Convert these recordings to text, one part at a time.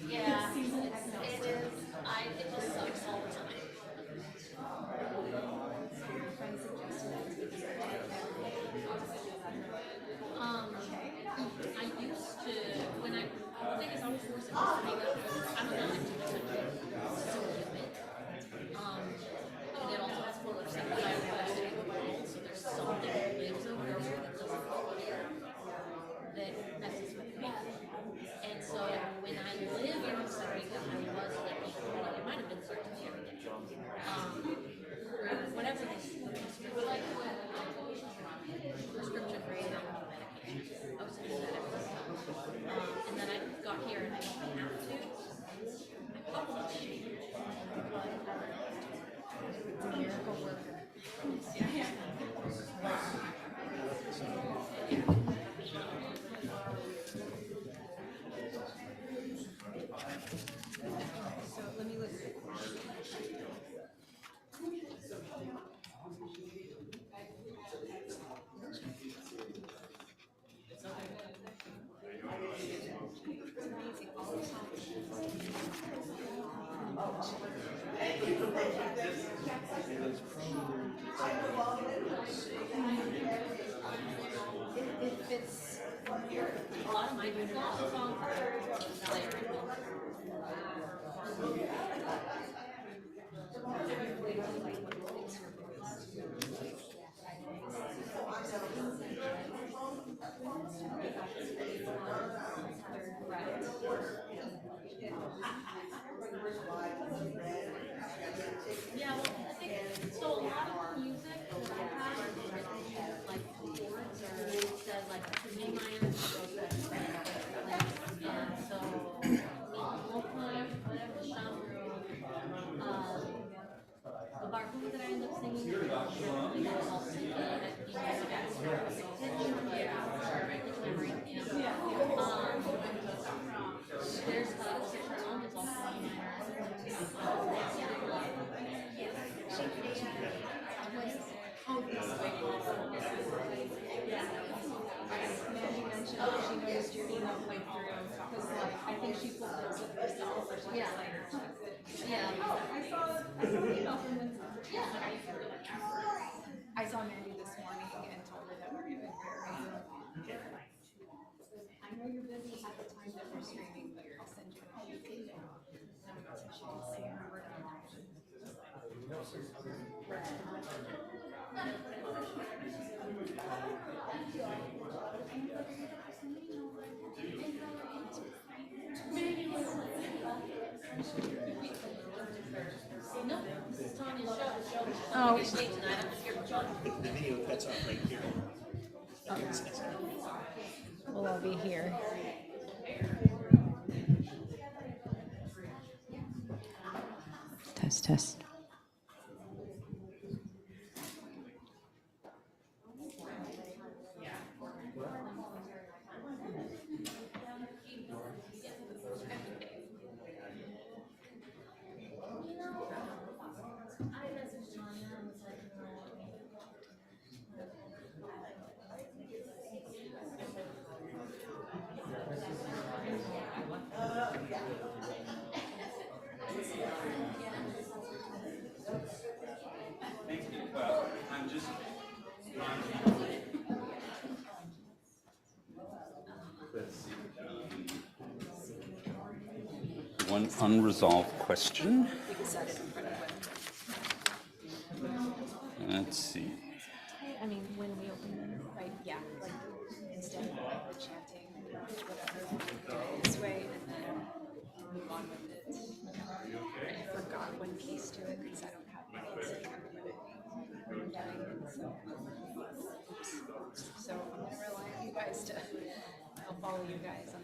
Yeah, it is. It just sucks all the time. I used to, when I, the thing is, I was forced to hang up. I don't know, like, it's so humid. And it also has polar stuff that I was in the world, so there's something that lives over there that doesn't that messes with me. And so when I lived in Costa Rica, I was living, it might have been certainly every day. Whatever this prescription for animal medication. I was taking that every day. And then I got here and I don't have to. I probably should. It's a miracle worker. Yeah. So let me look. If it's A lot of my people also yeah, well, I think so. A lot of the music that I have, like chords or said like E minor, and so we'll put whatever genre, the barbu that I end up singing, I'll sing it at E minor, there's a certain song that's also E minor. Mandy mentioned that she noticed your email playthrough because like I think she pulled those up herself or something like that. Yeah. Oh, I saw an email from them. I saw Mandy this morning and told her that we're gonna prepare. I know you're busy at the time that we're streaming, but I'll send you an email. She'll say her word. No, this is Tanya's show. Oh. It's late tonight. I'm just here for John. The video cuts off right here. We'll all be here. Test, test. I messaged Tanya and was like, Well, I'm just. One unresolved question. Let's see. I mean, when we open them, right? Yeah, like instead of like the chanting, whatever, do it this way and then move on with it. I forgot one piece to it because I don't have my so I'm gonna rely on you guys to. I'll follow you guys on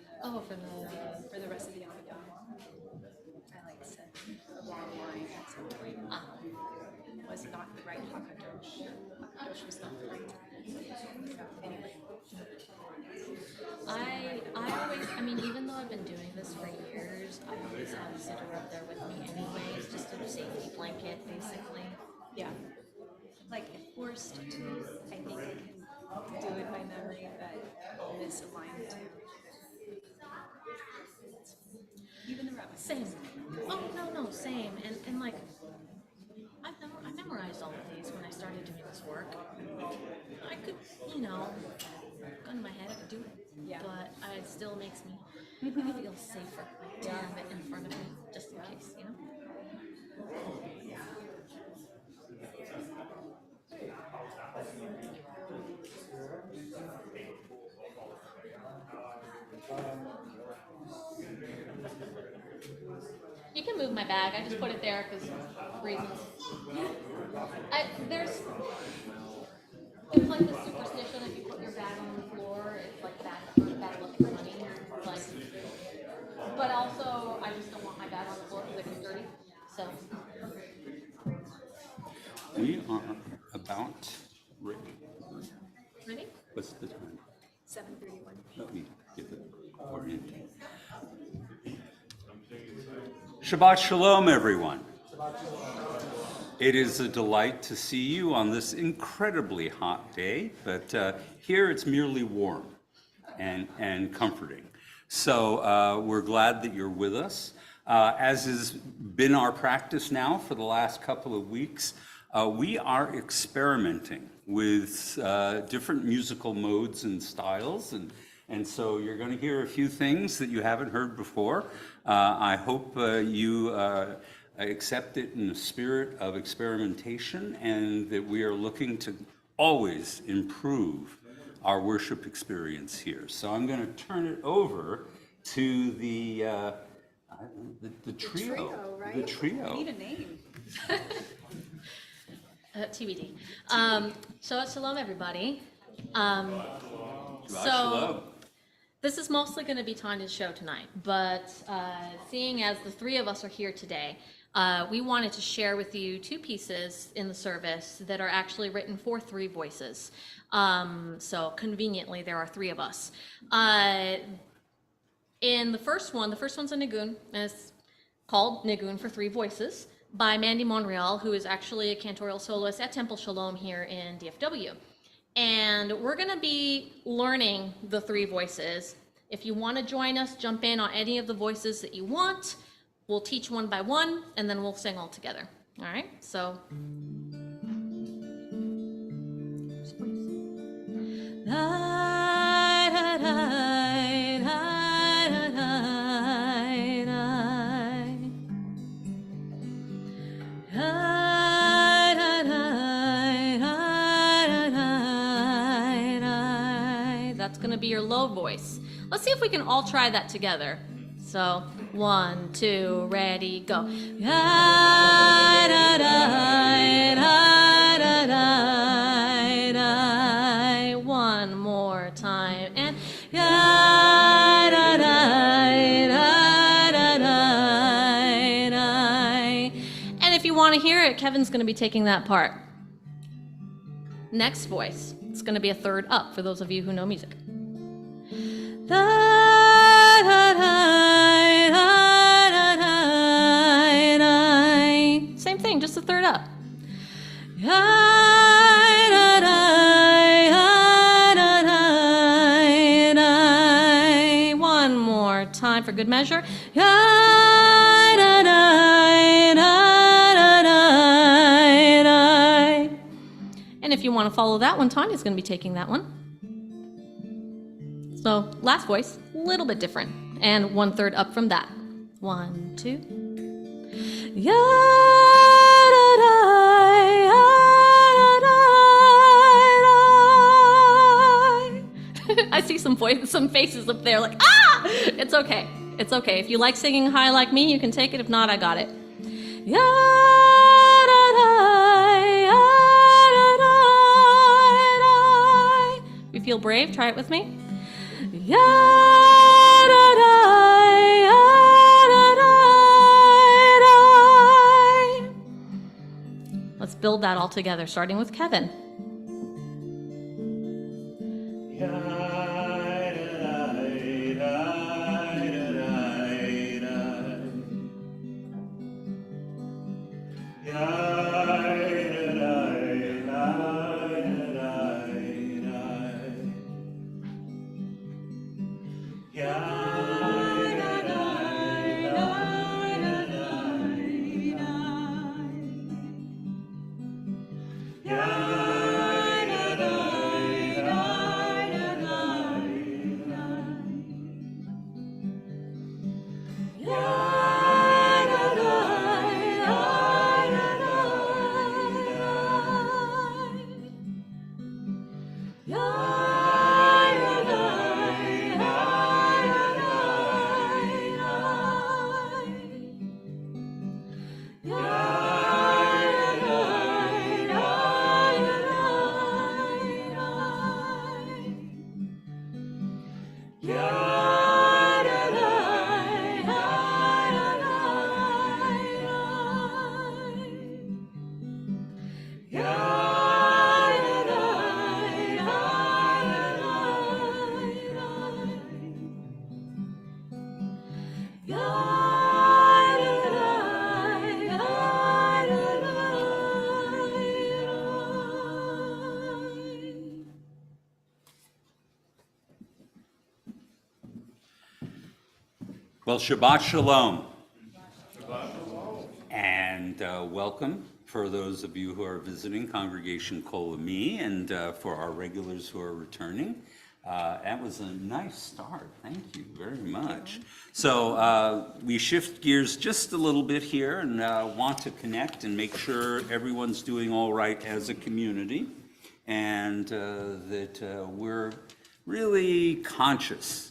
the for the rest of the Ramadan. I like said a long line at some point. Was not the right Hakadosh. Hakadosh was not the right time. Anyway. I always, I mean, even though I've been doing this for years, I always have Siddur up there with me anyways, just a safety blanket, basically. Yeah. Like, if forced to, I think I can do it by memory, but I'll misalign too. Same. Oh, no, same. And like, I memorized all of these when I started doing this work. I could, gun to my head, I could do it. Yeah. But it still makes me feel safer to have it in front of me, just in case, You can move my bag. I just put it there because reasons. It's like the superstition if you put your bag on the floor, it's like bad luck for money. Like, but also I just don't want my bag on the floor because it gets dirty. So. We are about ready. Ready? What's the time? 7:31. Let me get the orientation. Shabbat Shalom, everyone. It is a delight to see you on this incredibly hot day, but here it's merely warm and comforting. So we're glad that you're with us. As has been our practice now for the last couple of weeks, we are experimenting with different musical modes and styles, and so you're going to hear a few things that you haven't heard before. I hope you accept it in the spirit of experimentation, and that we are looking to always improve our worship experience here. So I'm going to turn it over to the trio. Right? The trio. We need a name. TBD. Shabbat Shalom, everybody. Shabbat Shalom. This is mostly going to be Tanya's show tonight, but seeing as the three of us are here today, we wanted to share with you two pieces in the service that are actually written for three voices. So conveniently, there are three of us. In the first one's a Nigun, and it's called Nigun for Three Voices, by Mandy Monreal, who is actually a cantorial soloist at Temple Shalom here in DFW. And we're going to be learning the three voices. If you want to join us, jump in on any of the voices that you want. We'll teach one by one, and then we'll sing all together. All right? So. That's going to be your low voice. Let's see if we can all try that together. So, 1, 2, ready, go. One more time, and and if you want to hear it, Kevin's going to be taking that part. Next voice. It's going to be a third up for those of you who know music. Same thing, just a third up. One more time for good measure. And if you want to follow that one, Tanya's going to be taking that one. So last voice, a little bit different. And 1/3 up from that. 1, 2. I see some faces up there like, ah! It's okay. It's okay. If you like singing high like me, you can take it. If not, I got it. If you feel brave, try it with me. Let's build that all together, starting with Kevin. Well, Shabbat Shalom. And welcome for those of you who are visiting Congregation Kol Ami, and for our regulars who are returning. That was a nice start. Thank you very much. So we shift gears just a little bit here and want to connect and make sure everyone's doing all right as a community, and that we're really conscious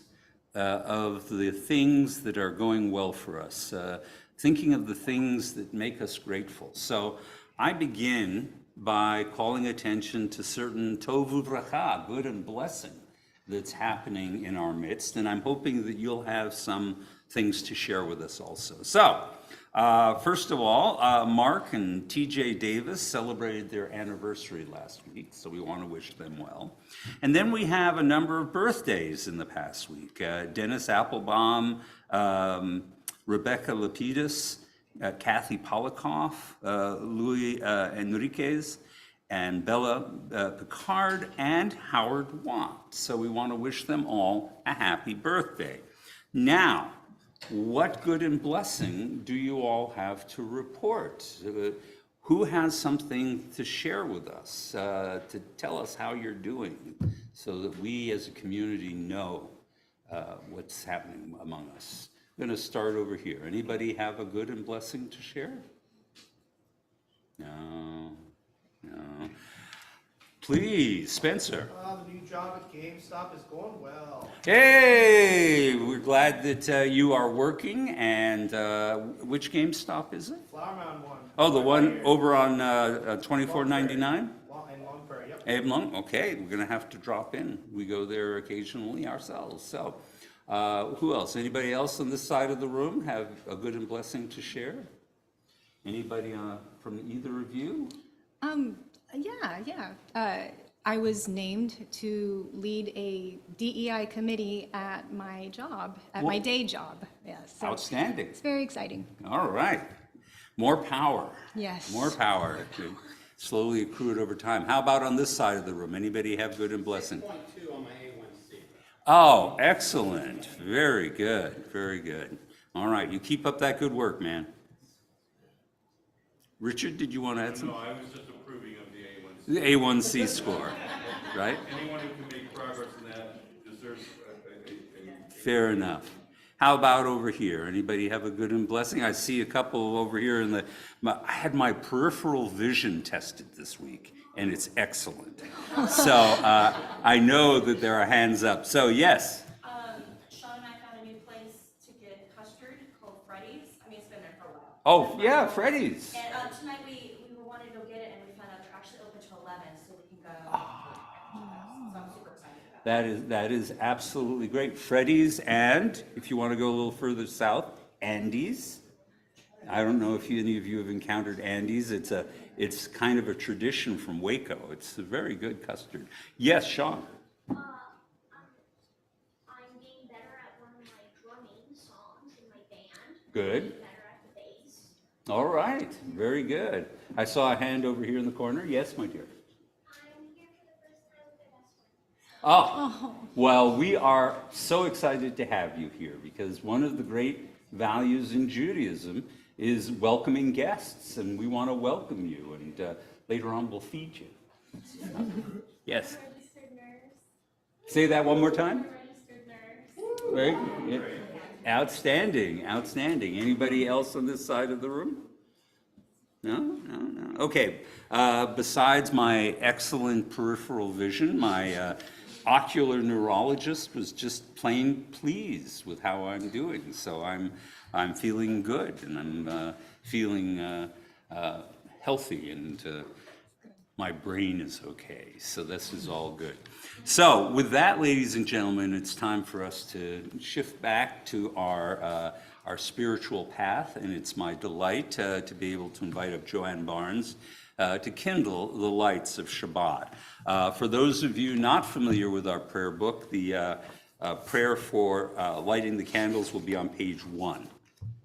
of the things that are going well for us, thinking of the things that make us grateful. So I begin by calling attention to certain tovu bracha, good and blessing, that's happening in our midst, and I'm hoping that you'll have some things to share with us also. So, first of all, Mark and TJ Davis celebrated their anniversary last week, so we want to wish them well. And then we have a number of birthdays in the past week. Dennis Applebaum, Rebecca Lapidus, Kathy Polikoff, Louis Enriquez, and Bella Picard, and Howard Watt. So we want to wish them all a happy birthday. Now, what good and blessing do you all have to report? Who has something to share with us, to tell us how you're doing, so that we as a community know what's happening among us? I'm going to start over here. Anybody have a good and blessing to share? No. Please, Spencer. The new job at GameStop is going well. Hey, we're glad that you are working. And which GameStop is it? Flower Mound one. Oh, the one over on 2499? In Long Prairie, yep. Okay, we're going to have to drop in. We go there occasionally ourselves. So, who else? Anybody else on this side of the room have a good and blessing to share? Anybody from either of you? Yeah. I was named to lead a DEI committee at my job, at my day job. Yes. So Outstanding. it's very exciting. All right. More power. Yes. More power to slowly accrue it over time. How about on this side of the room? Anybody have good and blessing? 6.2 on my A1C. Oh, excellent. Very good. Very good. All right. You keep up that good work, man. Richard, did you want to add something? No, I was just approving of the A1C. The A1C score, right? Anyone who can make progress in that deserves a Fair enough. How about over here? Anybody have a good and blessing? I see a couple over here in I had my peripheral vision tested this week, and it's excellent. So I know that there are hands up. So yes. Sean and I found a new place to get custard called Freddy's. I mean, it's been there for a while. Oh, yeah, Freddy's. And tonight we were wanting to go get it, and we found out they're actually open till 11, so we can go. So I'm super excited about it. That is absolutely great. Freddy's, and if you want to go a little further south, Andy's. I don't know if any of you have encountered Andy's. It's kind of a tradition from Waco. It's a very good custard. Yes, Sean. I'm being better at one of my drumming songs in my band. Good. Better at the bass. All right. Very good. I saw a hand over here in the corner. Yes, my dear. I'm here for the first time with my best friend. Oh, well, we are so excited to have you here because one of the great values in Judaism is welcoming guests, and we want to welcome you, and later on we'll feed you. Yes. Registered nurse. Say that one more time. Registered nurse. Very good. Outstanding, outstanding. Anybody else on this side of the room? No. Okay. Besides my excellent peripheral vision, my ocular neurologist was just plain pleased with how I'm doing. So I'm feeling good, and I'm feeling healthy, and my brain is okay. So this is all good. So with that, ladies and gentlemen, it's time for us to shift back to our spiritual path, and it's my delight to be able to invite up Joanne Barnes to kindle the lights of Shabbat. For those of you not familiar with our prayer book, the prayer for lighting the candles will be on page 1.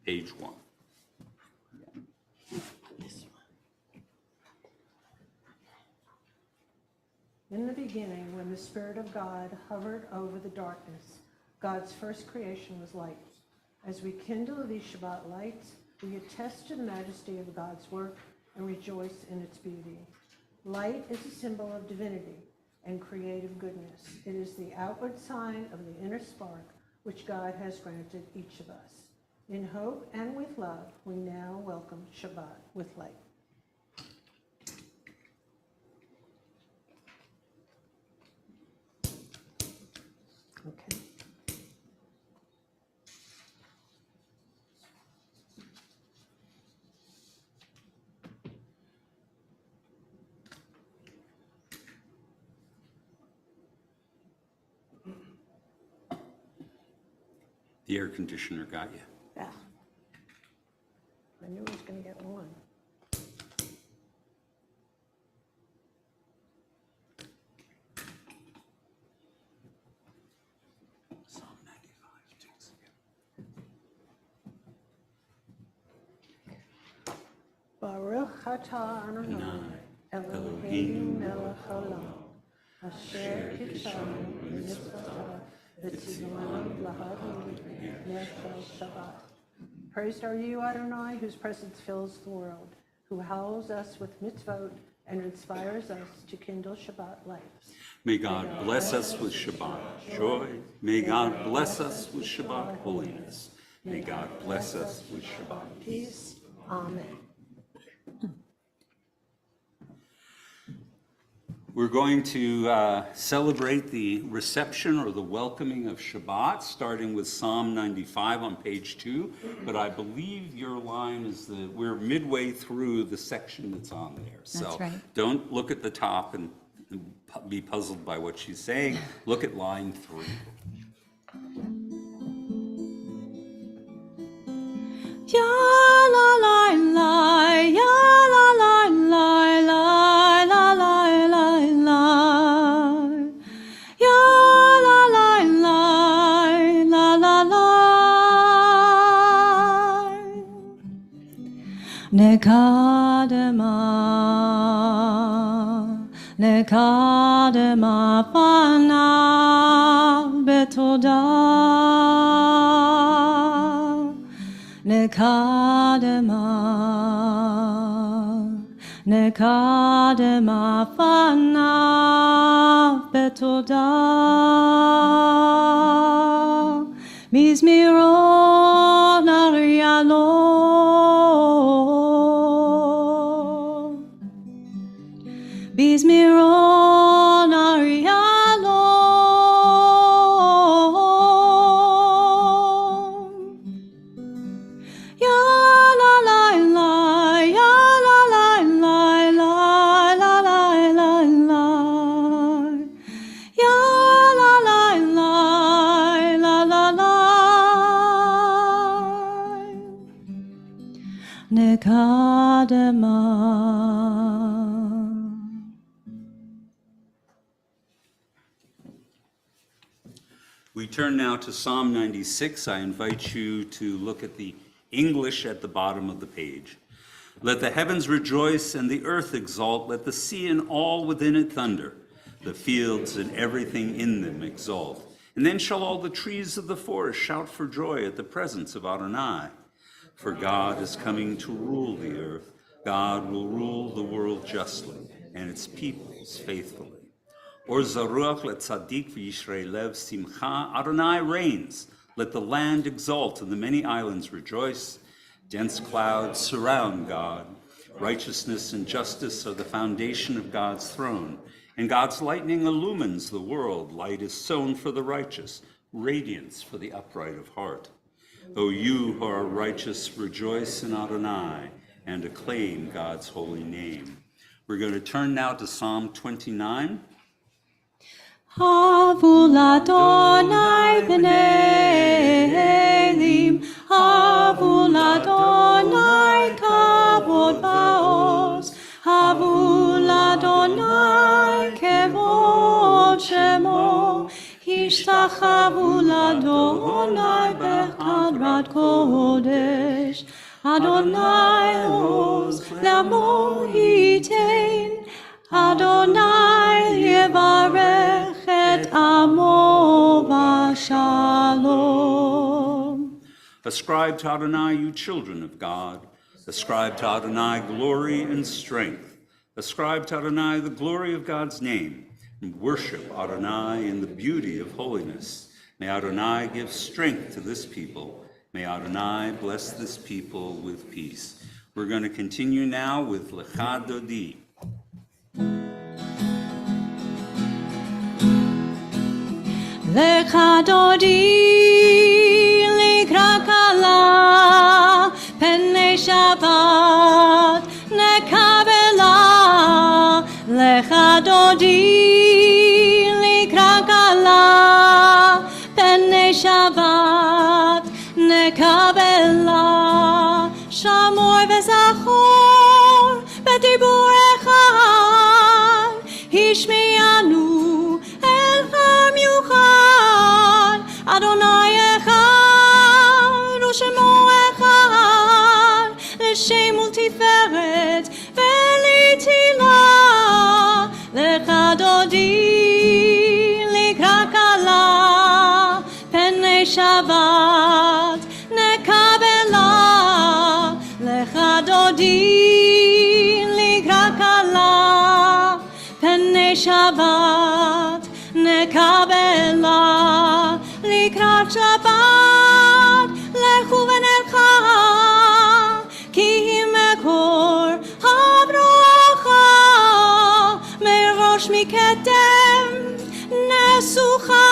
Page 1. In the beginning, when the Spirit of God hovered over the darkness, God's first creation was light. As we kindle these Shabbat lights, we attest to the majesty of God's work and rejoice in its beauty. Light is a symbol of divinity and creative goodness. It is the outward sign of the inner spark which God has granted each of us. In hope and with love, we now welcome Shabbat with light. Okay. The air conditioner got you. Yeah. I knew I was going to get one. Psalm 95, thanks again. Baruch atah Adonai, Eloheinu melech haolam, asher kitshanu b'mitzvotav v'tzivanu l'hadlik nechal Shabbat. Praised are you, Adonai, whose presence fills the world, who howls us with mitzvot and inspires us to kindle Shabbat lights. May God bless us with Shabbat joy. May God bless us with Shabbat holiness. May God bless us with Shabbat Peace. Amen. We're going to celebrate the reception or the welcoming of Shabbat, starting with Psalm 95 on page 2. But I believe your line is we're midway through the section that's on there. So right. Don't look at the top and be puzzled by what she's saying. Look at line 3. Ya la la la, ya la la la la la la la la. Ya la la la la la la. Nekadema fana betoda. Nekadema fana betoda. Mizmiron arialo. Mizmiron arialo. Ya la la la, ya la la la la la la la la. Ya la la la la la la. Nekadema. We turn now to Psalm 96. I invite you to look at the English at the bottom of the page. Let the heavens rejoice and the earth exult. Let the sea and all within it thunder. The fields and everything in them exult. And then shall all the trees of the forest shout for joy at the presence of Adonai. For God is coming to rule the earth. God will rule the world justly and its peoples faithfully. Or zaruach let tzaddik v'yishrei lev simcha. Adonai reigns. Let the land exult and the many islands rejoice. Dense clouds surround God. Righteousness and justice are the foundation of God's throne, and God's lightning illumines the world. Light is sown for the righteous, radiance for the upright of heart. O you who are righteous, rejoice in Adonai and acclaim God's holy name. We're going to turn now to Psalm 29. Havul Adonai b'nei Elim, Havul Adonai kavod ba'oz, Havul Adonai kevod shemo, Hishtachavu l'Adonai b'chadrat kodesh, Adonai oz le'amo yitein, Adonai yevarech et amo b'shalom. Ascribe to Adonai, you children of God. Ascribe to Adonai glory and strength. Ascribe to Adonai the glory of God's name, and worship Adonai in the beauty of holiness. May Adonai give strength to this people. May Adonai bless this people with peace. We're going to continue now with Lecha Dodi. Lecha Dodi likra kala, pnei Shabbat nekabela. Lecha Dodi likra kala, pnei Shabbat nekabela. Shamor v'zachor b'dibur echad, hishmianu el hamiuchad. Adonai echad u'shemo echad, l'shem ultiferet v'litila. Lecha Dodi likra kala, pnei Shabbat nekabela. Lecha Dodi likra kala, pnei Shabbat nekabela. Likrat Shabbat lechu v'nelcha, ki hi mekor habrocha. Merosh miketem nesucha,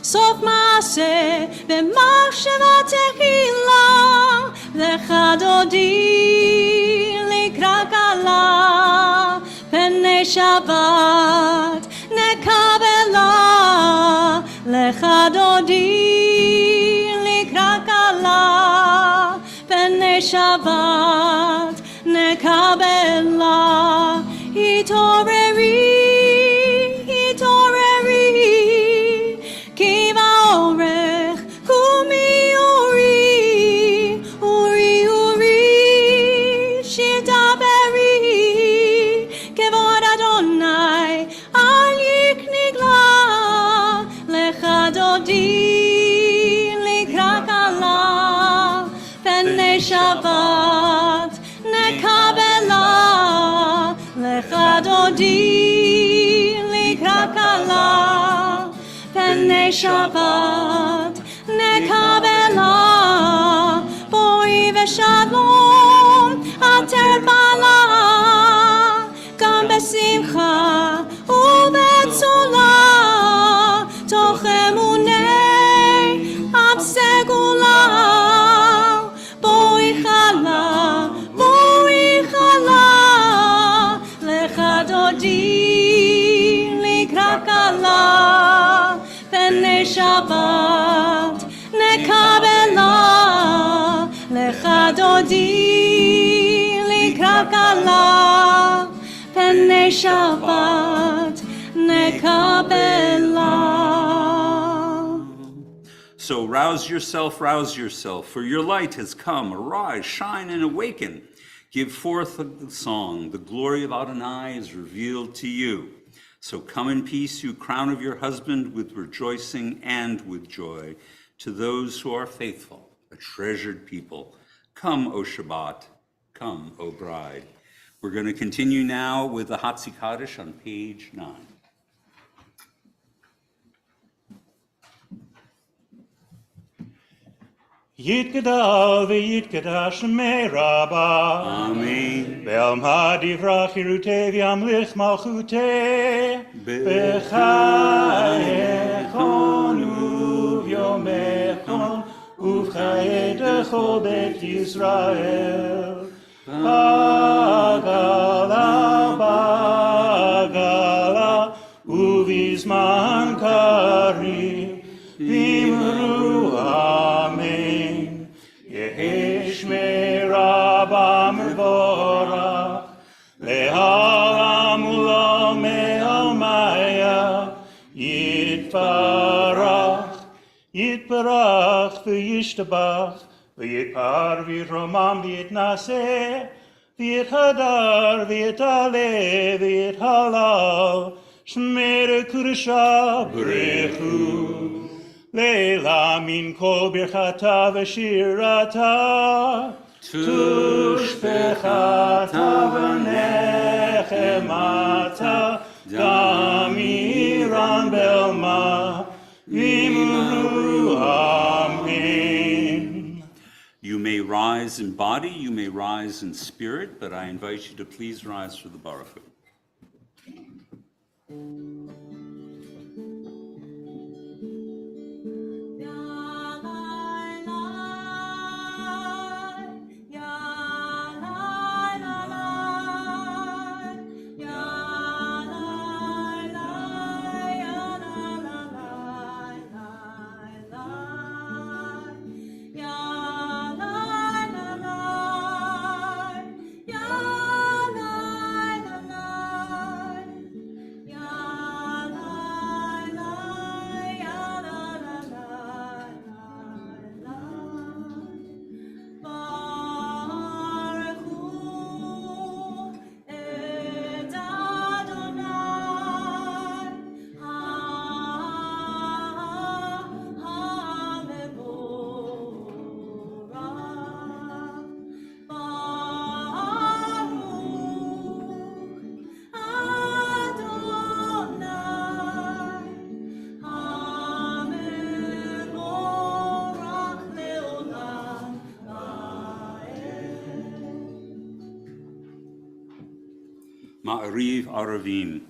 sof maaseh v'machsheva techila. Lecha Dodi likra kala, pnei Shabbat nekabela. Lecha Dodi likra kala, pnei Shabbat nekabela. Hitoreri, hitoreri, ki va'orech kumi uri, uri, uri, shidaberi, kevod Adonai al yiknigla. Lecha Dodi likra kala, pnei Shabbat nekabela. Lecha Dodi likra kala, pnei Shabbat nekabela. Boi v'shalom ater bala, gam besimcha u'betzola. Toch emunei ad segula. Boi chala, boi chala. Lecha Dodi likra kala, pnei Shabbat nekabela. Lecha Dodi likra kala, pnei Shabbat nekabela. So rouse yourself, for your light has come. Arise, shine, and awaken. Give forth the song. The glory of Adonai is revealed to you. So come in peace, you crown of your husband, with rejoicing and with joy. To those who are faithful, a treasured people, come, O Shabbat, come, O bride. We're going to continue now with the Hatzi Kaddish on page 9. Yitgadal v'yitgadash shmei Rabbah. Amen. Be'alma divrach hirutei v'yamlich malchutei. B'chayechon u'vyomechon u'v'chayei dechol bet Yisrael. Bagala, bagala, uvizman karim, v'imru amen. Yehi shmei Rabbah mervorach, le'olam u'lo me'almaya, yitbarach, yitbarach v'yishtabach, v'yitpar v'yitromam v'yitnaseh, v'yithadar v'yitale v'yithalal, shmei kudusha b'rechu, leila min kol birchata v'shirata, tushbechata v'nechemata, damiran belma, v'imru amen. You may rise in body, you may rise in spirit, but I invite you to please rise for the baruch. Ma'ariv Aravim.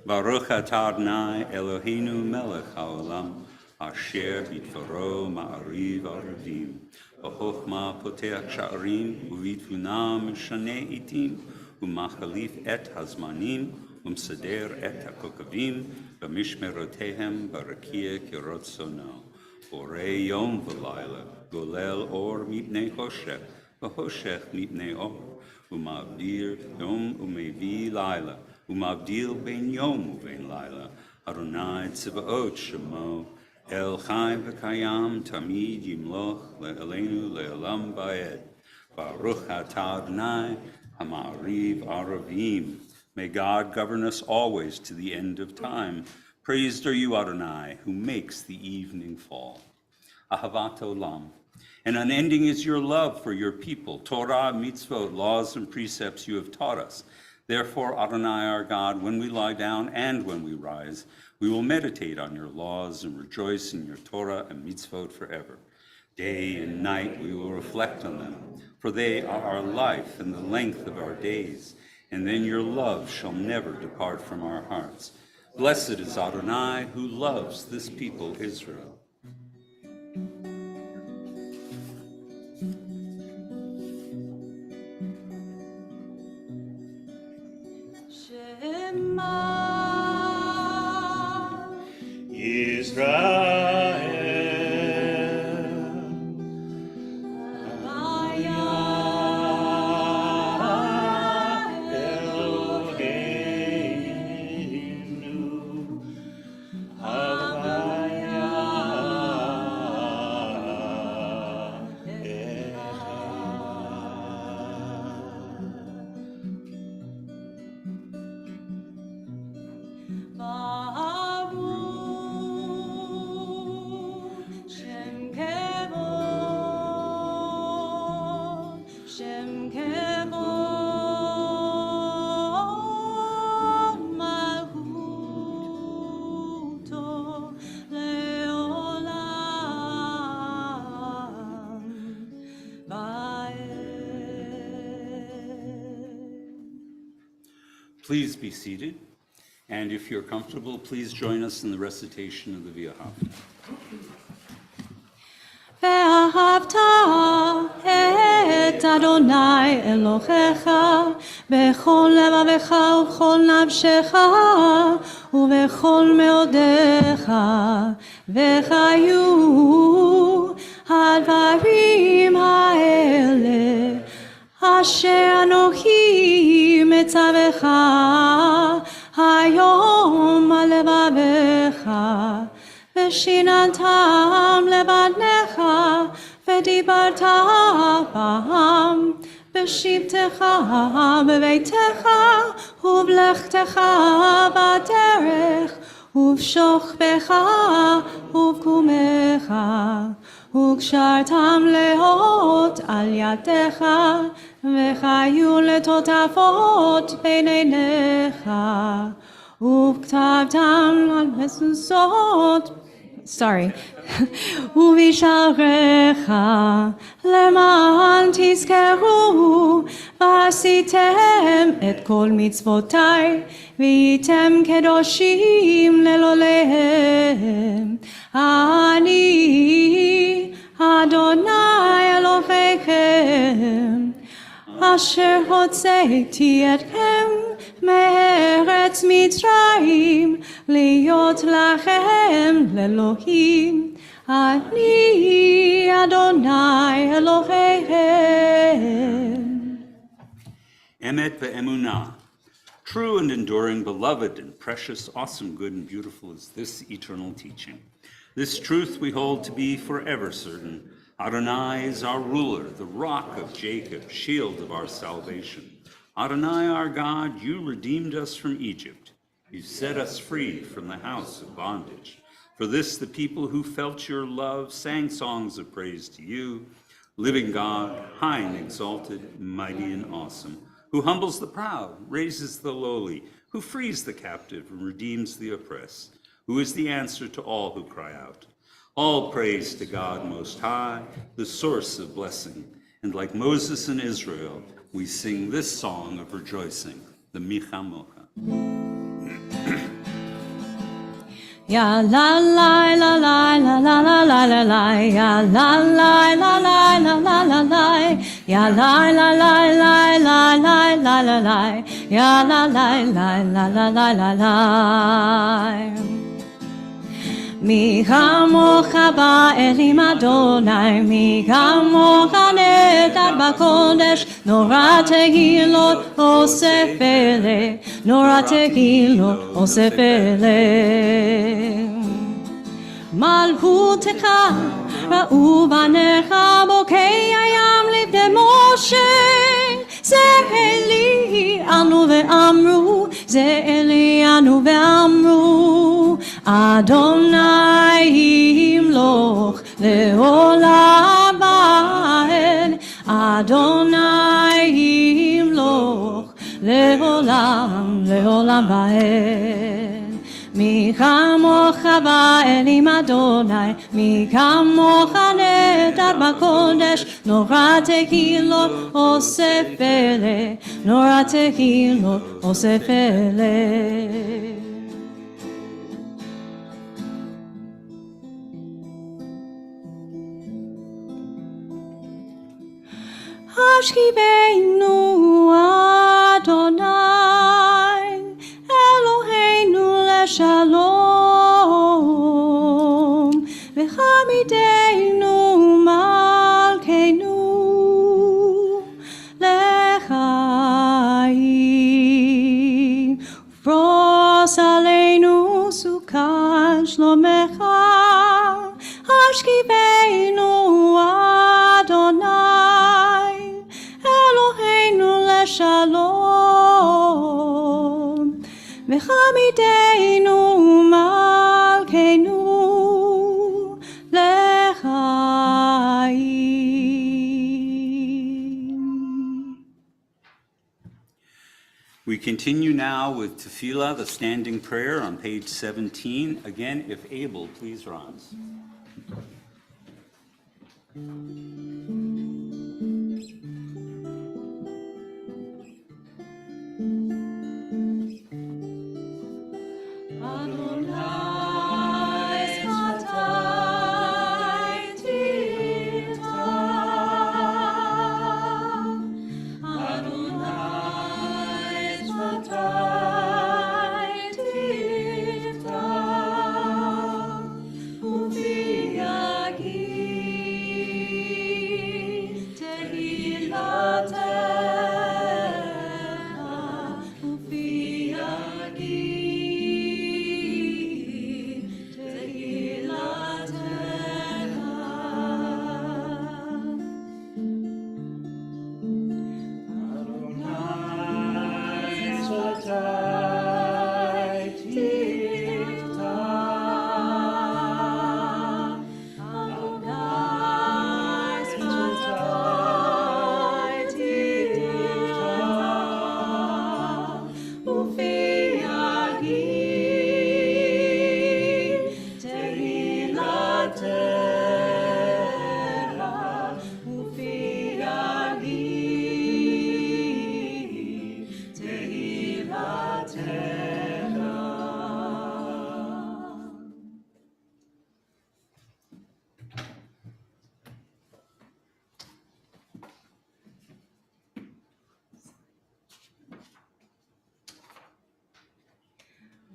Baruch atah Adonai Eloheinu melech haolam, asher b'dvaro ma'ariv aravim. B'chokhmah poteach sha'arim, u'b'tvuna mishaneh itim, u'machalif et hazmanim, u'mseder et hakokavim, b'mishmerotehem barakia kirotzono. Borei yom v'layla, golel or mipnei hoshech, v'hoshech mipnei or. Umavdir yom umevi laila, umavdil ben yom uven laila, Adonai tziva'ot shemo, el chai v'kayam tamid yimloch le'elenu le'olam ba'ed, Baruch atah Adonai ha'ma'ariv aravim. May God govern us always to the end of time. Praised are you, Adonai, who makes the evening fall. Ahavat olam. And unending is your love for your people, Torah, mitzvot, laws, and precepts you have taught us. Therefore, Adonai our God, when we lie down and when we rise, we will meditate on your laws and rejoice in your Torah and mitzvot forever. Day and night we will reflect on them, for they are our life and the length of our days, and then your love shall never depart from our hearts. Blessed is Adonai, who loves this people Israel. Please be seated. And if you're comfortable, please join us in the recitation of the V'ahavta. ואהבת את אדוני אלוהיך בכל לבבך ובכל נפשך ובכל מאודיך וחיו הדברים האלה אשר אנוכי מצווך היום על לבבך ושיננתם לבניך ודיברת בהם בשבתך בביתך ובלכתך בדרך ובשוכבך ובקומך וקשרתם לאות על ידך וחיו לטוטפות בין עיניך וכתבתם על מזוזות ובשעריך למען תזכרו ועשיתם את כל מצוותיי והייתם קדושים לאלוהיהם אני אדוני אלוהיכם אשר הוצאתי אתכם מארץ מצרים להיות לכם לאלוהים אני אדוני אלוהיכם. Emet ve'emunah. True and enduring, beloved and precious, awesome, good and beautiful is this eternal teaching. This truth we hold to be forever certain. Adonai is our ruler, the rock of Jacob, shield of our salvation. Adonai, our God, you redeemed us from Egypt. You set us free from the house of bondage. For this, the people who felt your love sang songs of praise to you. Living God, high and exalted, mighty and awesome, who humbles the proud, raises the lowly, who frees the captive and redeems the oppressed, who is the answer to all who cry out. All praise to God Most High, the source of blessing. And like Moses and Israel, we sing this song of rejoicing, the Micha Mocha. Ya la la la la la la la la la la ya la la la la la la la la ya la la la la la la la la la ya la la la la la la la la Mi kamocha ba'elim Adonai, mi kamocha nedar b'kodesh, nora tehilot osef ele, nora tehilot osef ele. Malchutecha ra'u banecha bokei hayam livnei Moshe, ze eli anu ve'amru, ze eli anu ve'amru. Adonai yimloch leolam va'ed Adonai yimloch leolam va'ed Mi kamocha ba'elim Adonai Mi kamocha nedar b'kodesh Nora tehilot osef ele Nora tehilot osef ele Hashkiveinu Adonai Eloheinu leshalom V'chamideinu malkeinu lechaim Ufros aleinu sukan shlomecha Hashkiveinu Adonai Eloheinu leshalom V'chamideinu malkeinu lechaim. We continue now with Tefillah, the standing prayer on page 17. Again, if able, please rise.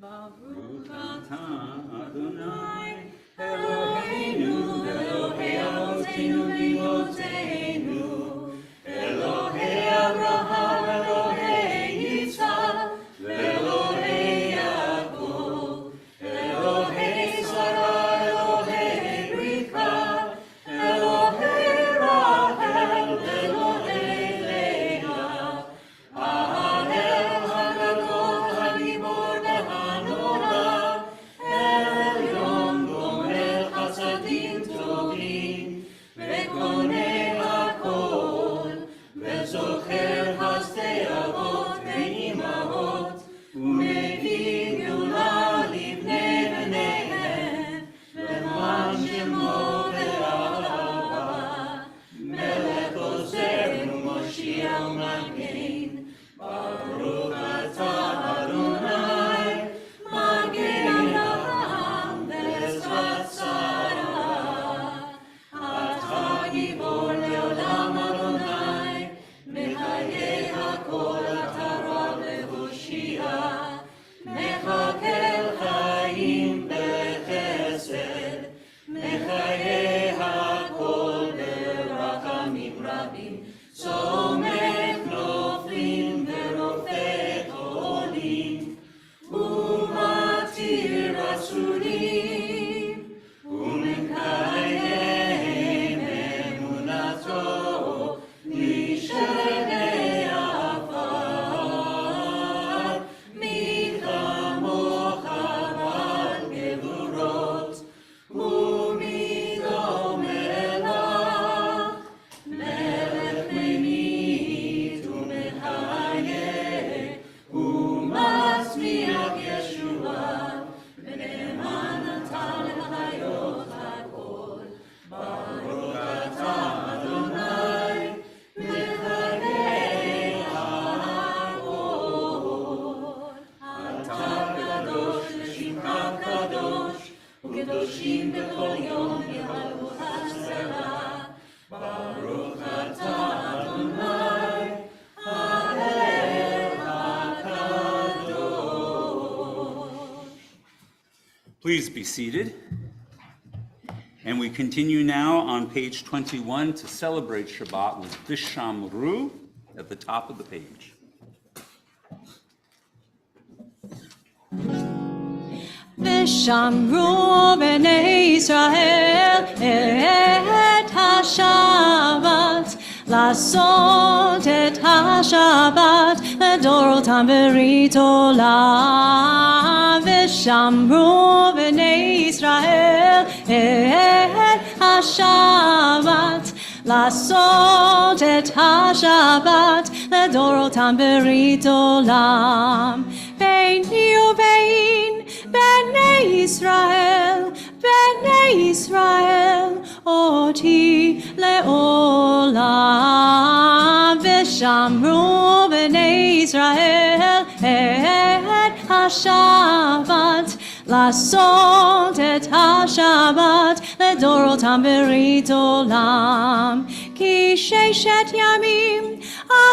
Baruch atah Adonai Eloheinu Elohei Avotenu v'Imotenu Elohei Abraham Elohei Yitzchak Elohei Yaakov Elohei Sarah Elohei Rivka Elohei Rachel Elohei Leah Ha'el HaGadol HaGibor VeHaNorah Elyon Gomel Chasadim Tovim Vekonei HaKol Vezocher Hasdei Avot Ve'imahot Umevii Geula Livnei Bneihem Leman Shemo Ve'ahava Melech Ozer U'Moshiach U'Magen Baruch atah Adonai Magen Avraham Ve'ezrat Sarah Atah Gibor Le'olam Adonai Mechayeh HaKol Atah Rav Lehoshia Mechakel Chaim Bechesed Mechayeh HaKol Berachamim Rabim Somech Noflim Verofeh Olim Umatir Asurim Umekayem Emunato Mishenei Afar Michamocha Val Gevurot Umidom Elach Melech Memit Umechayeh Umasmiach Yeshua V'ne'eman Natan L'chayot HaKol Baruch atah Adonai Mechayeh HaKol Atah Kadosh L'shimcha Kadosh U'kedoshim b'chol yom Yehalu Hasela Baruch atah Adonai Ha'el HaKadosh. Please be seated. And we continue now on page 21 to celebrate Shabbat with Vishamru at the top of the page. ושמרו בני ישראל את השבת, לעשות את השבת לדורותם ברית עולם. ושמרו בני ישראל את השבת, לעשות את השבת לדורותם ברית עולם. ביני ובין בני ישראל, אותי לעולם. ושמרו בני ישראל את השבת, לעשות את השבת לדורותם ברית עולם. כי ששת ימים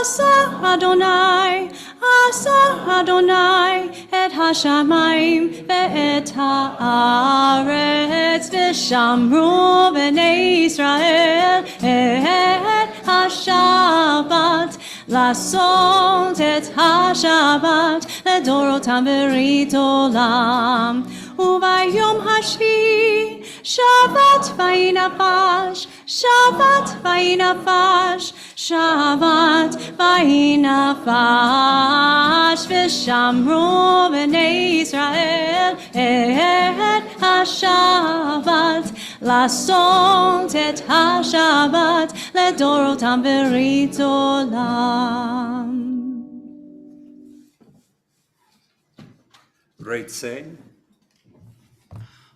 עשה אדוני את השמיים ואת הארץ. ושמרו בני ישראל את השבת, לעשות את השבת לדורותם ברית עולם. וביום השביעי שבת וינפש, שבת וינפש, שבת וינפש. ושמרו בני ישראל את השבת, לעשות את השבת לדורותם ברית עולם. Great saying.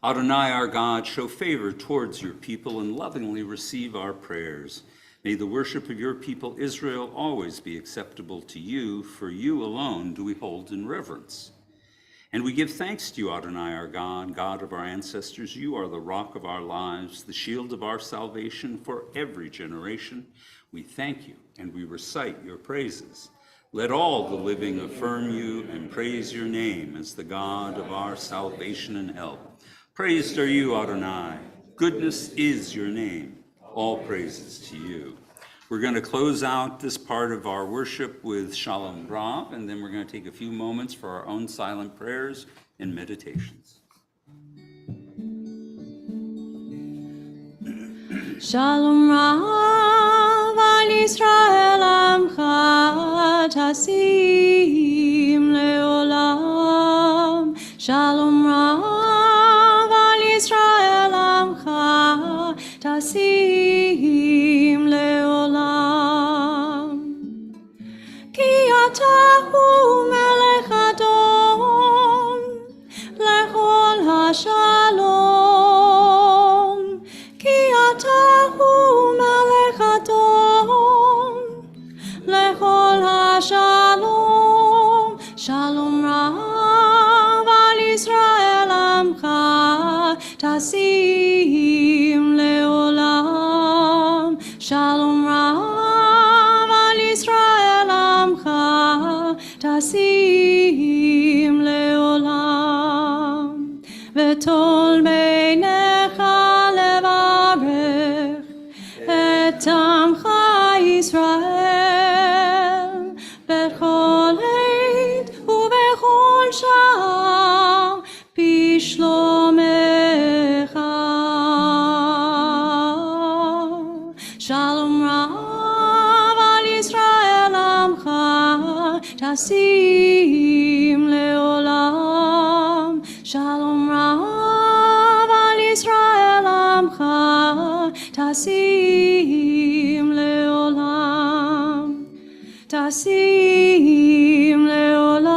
Adonai, our God, show favor towards your people and lovingly receive our prayers. May the worship of your people Israel always be acceptable to you, for you alone do we hold in reverence. And we give thanks to you, Adonai, our God, God of our ancestors. You are the rock of our lives, the shield of our salvation for every generation. We thank you and we recite your praises. Let all the living affirm you and praise your name as the God of our salvation and help. Praised are you, Adonai. Goodness is your name. All praises to you. We're going to close out this part of our worship with Shalom Rav, and then we're going to take a few moments for our own silent prayers and meditations. Shalom Rav al Yisrael Amcha Tasim Leolam. Shalom Rav al Yisrael Amcha Tasim Leolam. Ki atahu melech Adon lechol hashalom. Ki atahu melech Adon lechol hashalom. Shalom Rav al Yisrael Amcha Tasim Leolam. Shalom Rav al Yisrael Amcha Tasim Leolam. V'tol beinecha levarech et Amcha Yisrael bechol עת ובכל שעה בשלומך. Shalom Rav al Yisrael Amcha Tasim Leolam. Shalom Rav al Yisrael Amcha Tasim Leolam. Tasim Leolam.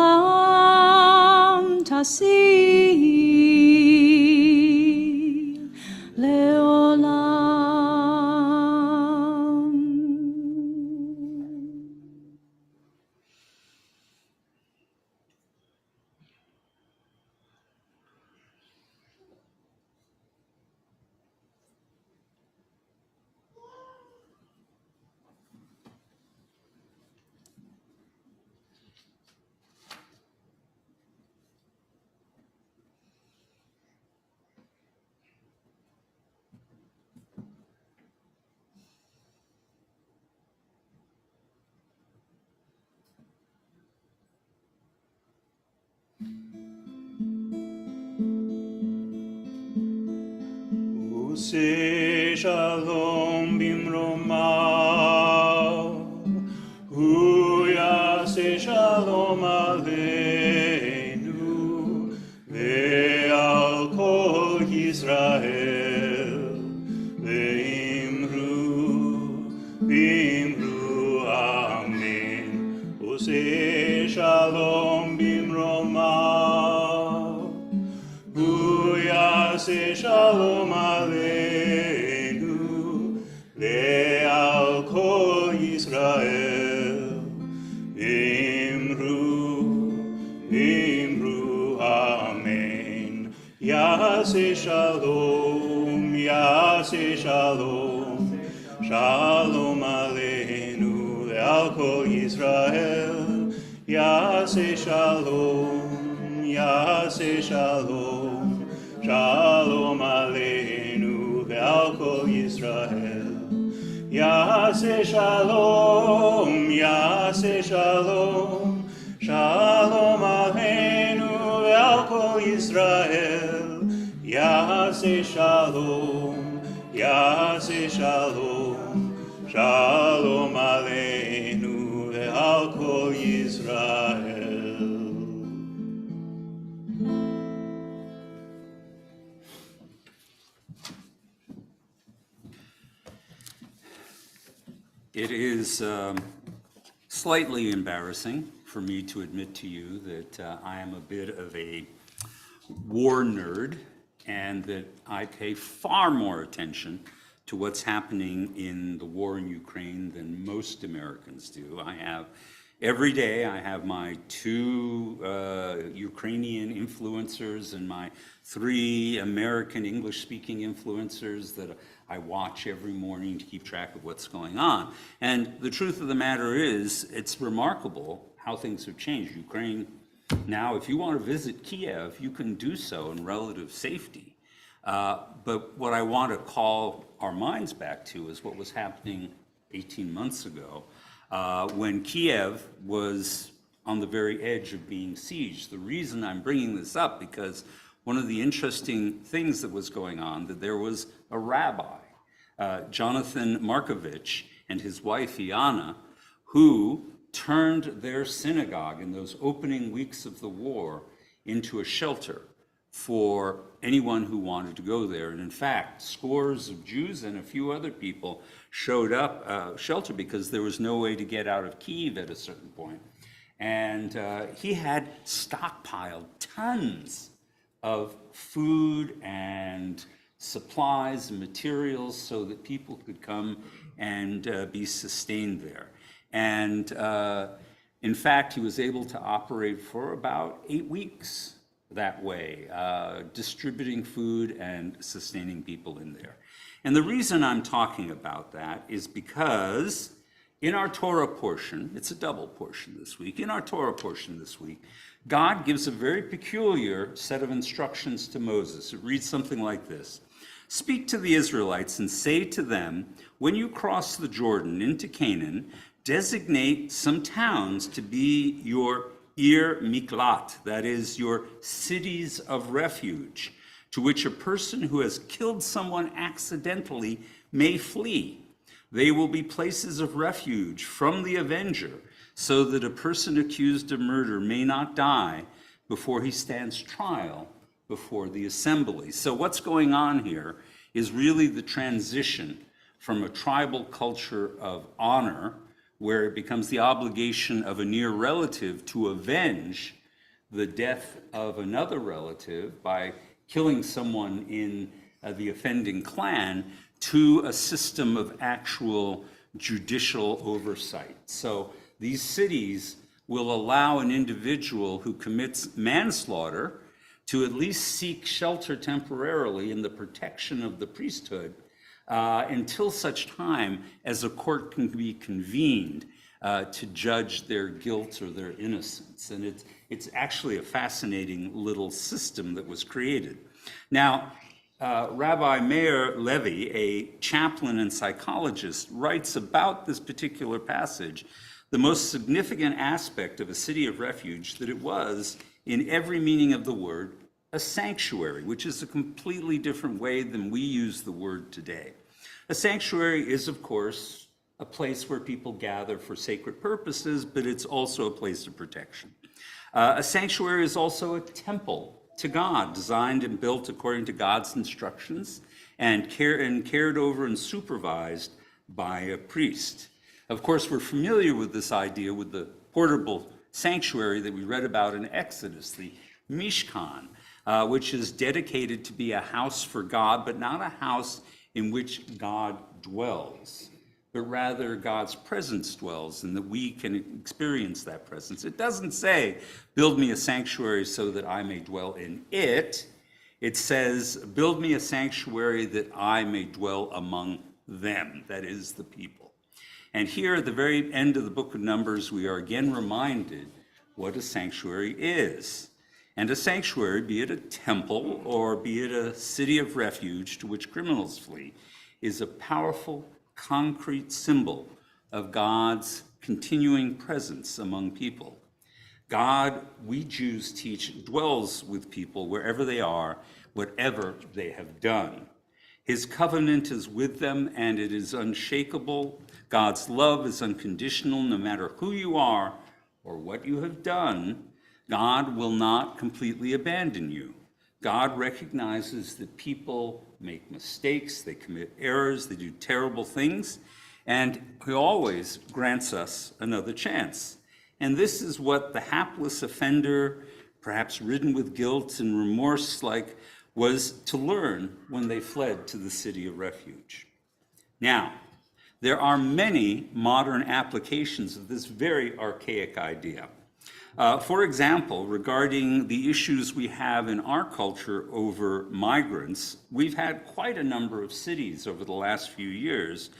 Tasim Leolam. Use shalom bimromav, hu yaseh shalom aleinu, ve'al kol Yisrael, ve'imru amen. Use shalom bimromav, hu yaseh shalom aleinu, ve'al kol Yisrael, v'imru amen. Yaseh shalom, shalom aleinu, ve'al kol Yisrael, yaseh shalom, shalom aleinu, ve'al kol Yisrael. Yaseh shalom, shalom aleinu, ve'al kol Yisrael. Yaseh shalom, shalom aleinu, ve'al kol Yisrael. It is slightly embarrassing for me to admit to you that I am a bit of a war nerd and that I pay far more attention to what's happening in the war in Ukraine than most Americans do. I have Every day I have my 2 Ukrainian influencers and my 3 American English-speaking influencers that I watch every morning to keep track of what's going on. And the truth of the matter is, it's remarkable how things have changed. Ukraine, now if you want to visit Kiev, you can do so in relative safety. But what I want to call our minds back to is what was happening 18 months ago, when Kiev was on the very edge of being sieged. The reason I'm bringing this up, because one of the interesting things that was going on, that there was a rabbi, Jonathan Markovich, and his wife Iana, who turned their synagogue in those opening weeks of the war into a shelter for anyone who wanted to go there. And in fact, scores of Jews and a few other people showed up shelter because there was no way to get out of Kyiv at a certain point. And he had stockpiled tons of food and supplies and materials so that people could come and be sustained there. And in fact, he was able to operate for about 8 weeks that way, distributing food and sustaining people in there. And the reason I'm talking about that is because in our Torah portion, it's a double portion this week, in our Torah portion this week, God gives a very peculiar set of instructions to Moses. It reads something like this: "Speak to the Israelites and say to them, when you cross the Jordan into Canaan, designate some towns to be your Ir Miklat, that is, your cities of refuge, to which a person who has killed someone accidentally may flee. They will be places of refuge from the avenger, so that a person accused of murder may not die before he stands trial before the assembly." So what's going on here is really the transition from a tribal culture of honor, where it becomes the obligation of a near relative to avenge the death of another relative by killing someone in the offending clan, to a system of actual judicial oversight. So these cities will allow an individual who commits manslaughter to at least seek shelter temporarily in the protection of the priesthood until such time as a court can be convened to judge their guilt or their innocence. And it's actually a fascinating little system that was created. Now, Rabbi Meir Levy, a chaplain and psychologist, writes about this particular passage, the most significant aspect of a city of refuge, that it was, in every meaning of the word, a sanctuary, which is a completely different way than we use the word today. A sanctuary is, of course, a place where people gather for sacred purposes, but it's also a place of protection. A sanctuary is also a temple to God, designed and built according to God's instructions and cared over and supervised by a priest. Of course, we're familiar with this idea with the portable sanctuary that we read about in Exodus, the Mishkan, which is dedicated to be a house for God, but not a house in which God dwells, but rather God's presence dwells, and that we can experience that presence. It doesn't say, build me a sanctuary so that I may dwell in it. It says, build me a sanctuary that I may dwell among them, that is, the people. And here at the very end of the book of Numbers, we are again reminded what a sanctuary is. And a sanctuary, be it a temple or be it a city of refuge to which criminals flee, is a powerful, concrete symbol of God's continuing presence among people. God, we Jews teach, dwells with people wherever they are, whatever they have done. His covenant is with them, and it is unshakable. God's love is unconditional. No matter who you are or what you have done, God will not completely abandon you. God recognizes that people make mistakes, they commit errors, they do terrible things, and he always grants us another chance. And this is what the hapless offender, perhaps ridden with guilt and remorse, was to learn when they fled to the city of refuge. Now, there are many modern applications of this very archaic idea. For example, regarding the issues we have in our culture over migrants, we've had quite a number of cities over the last few years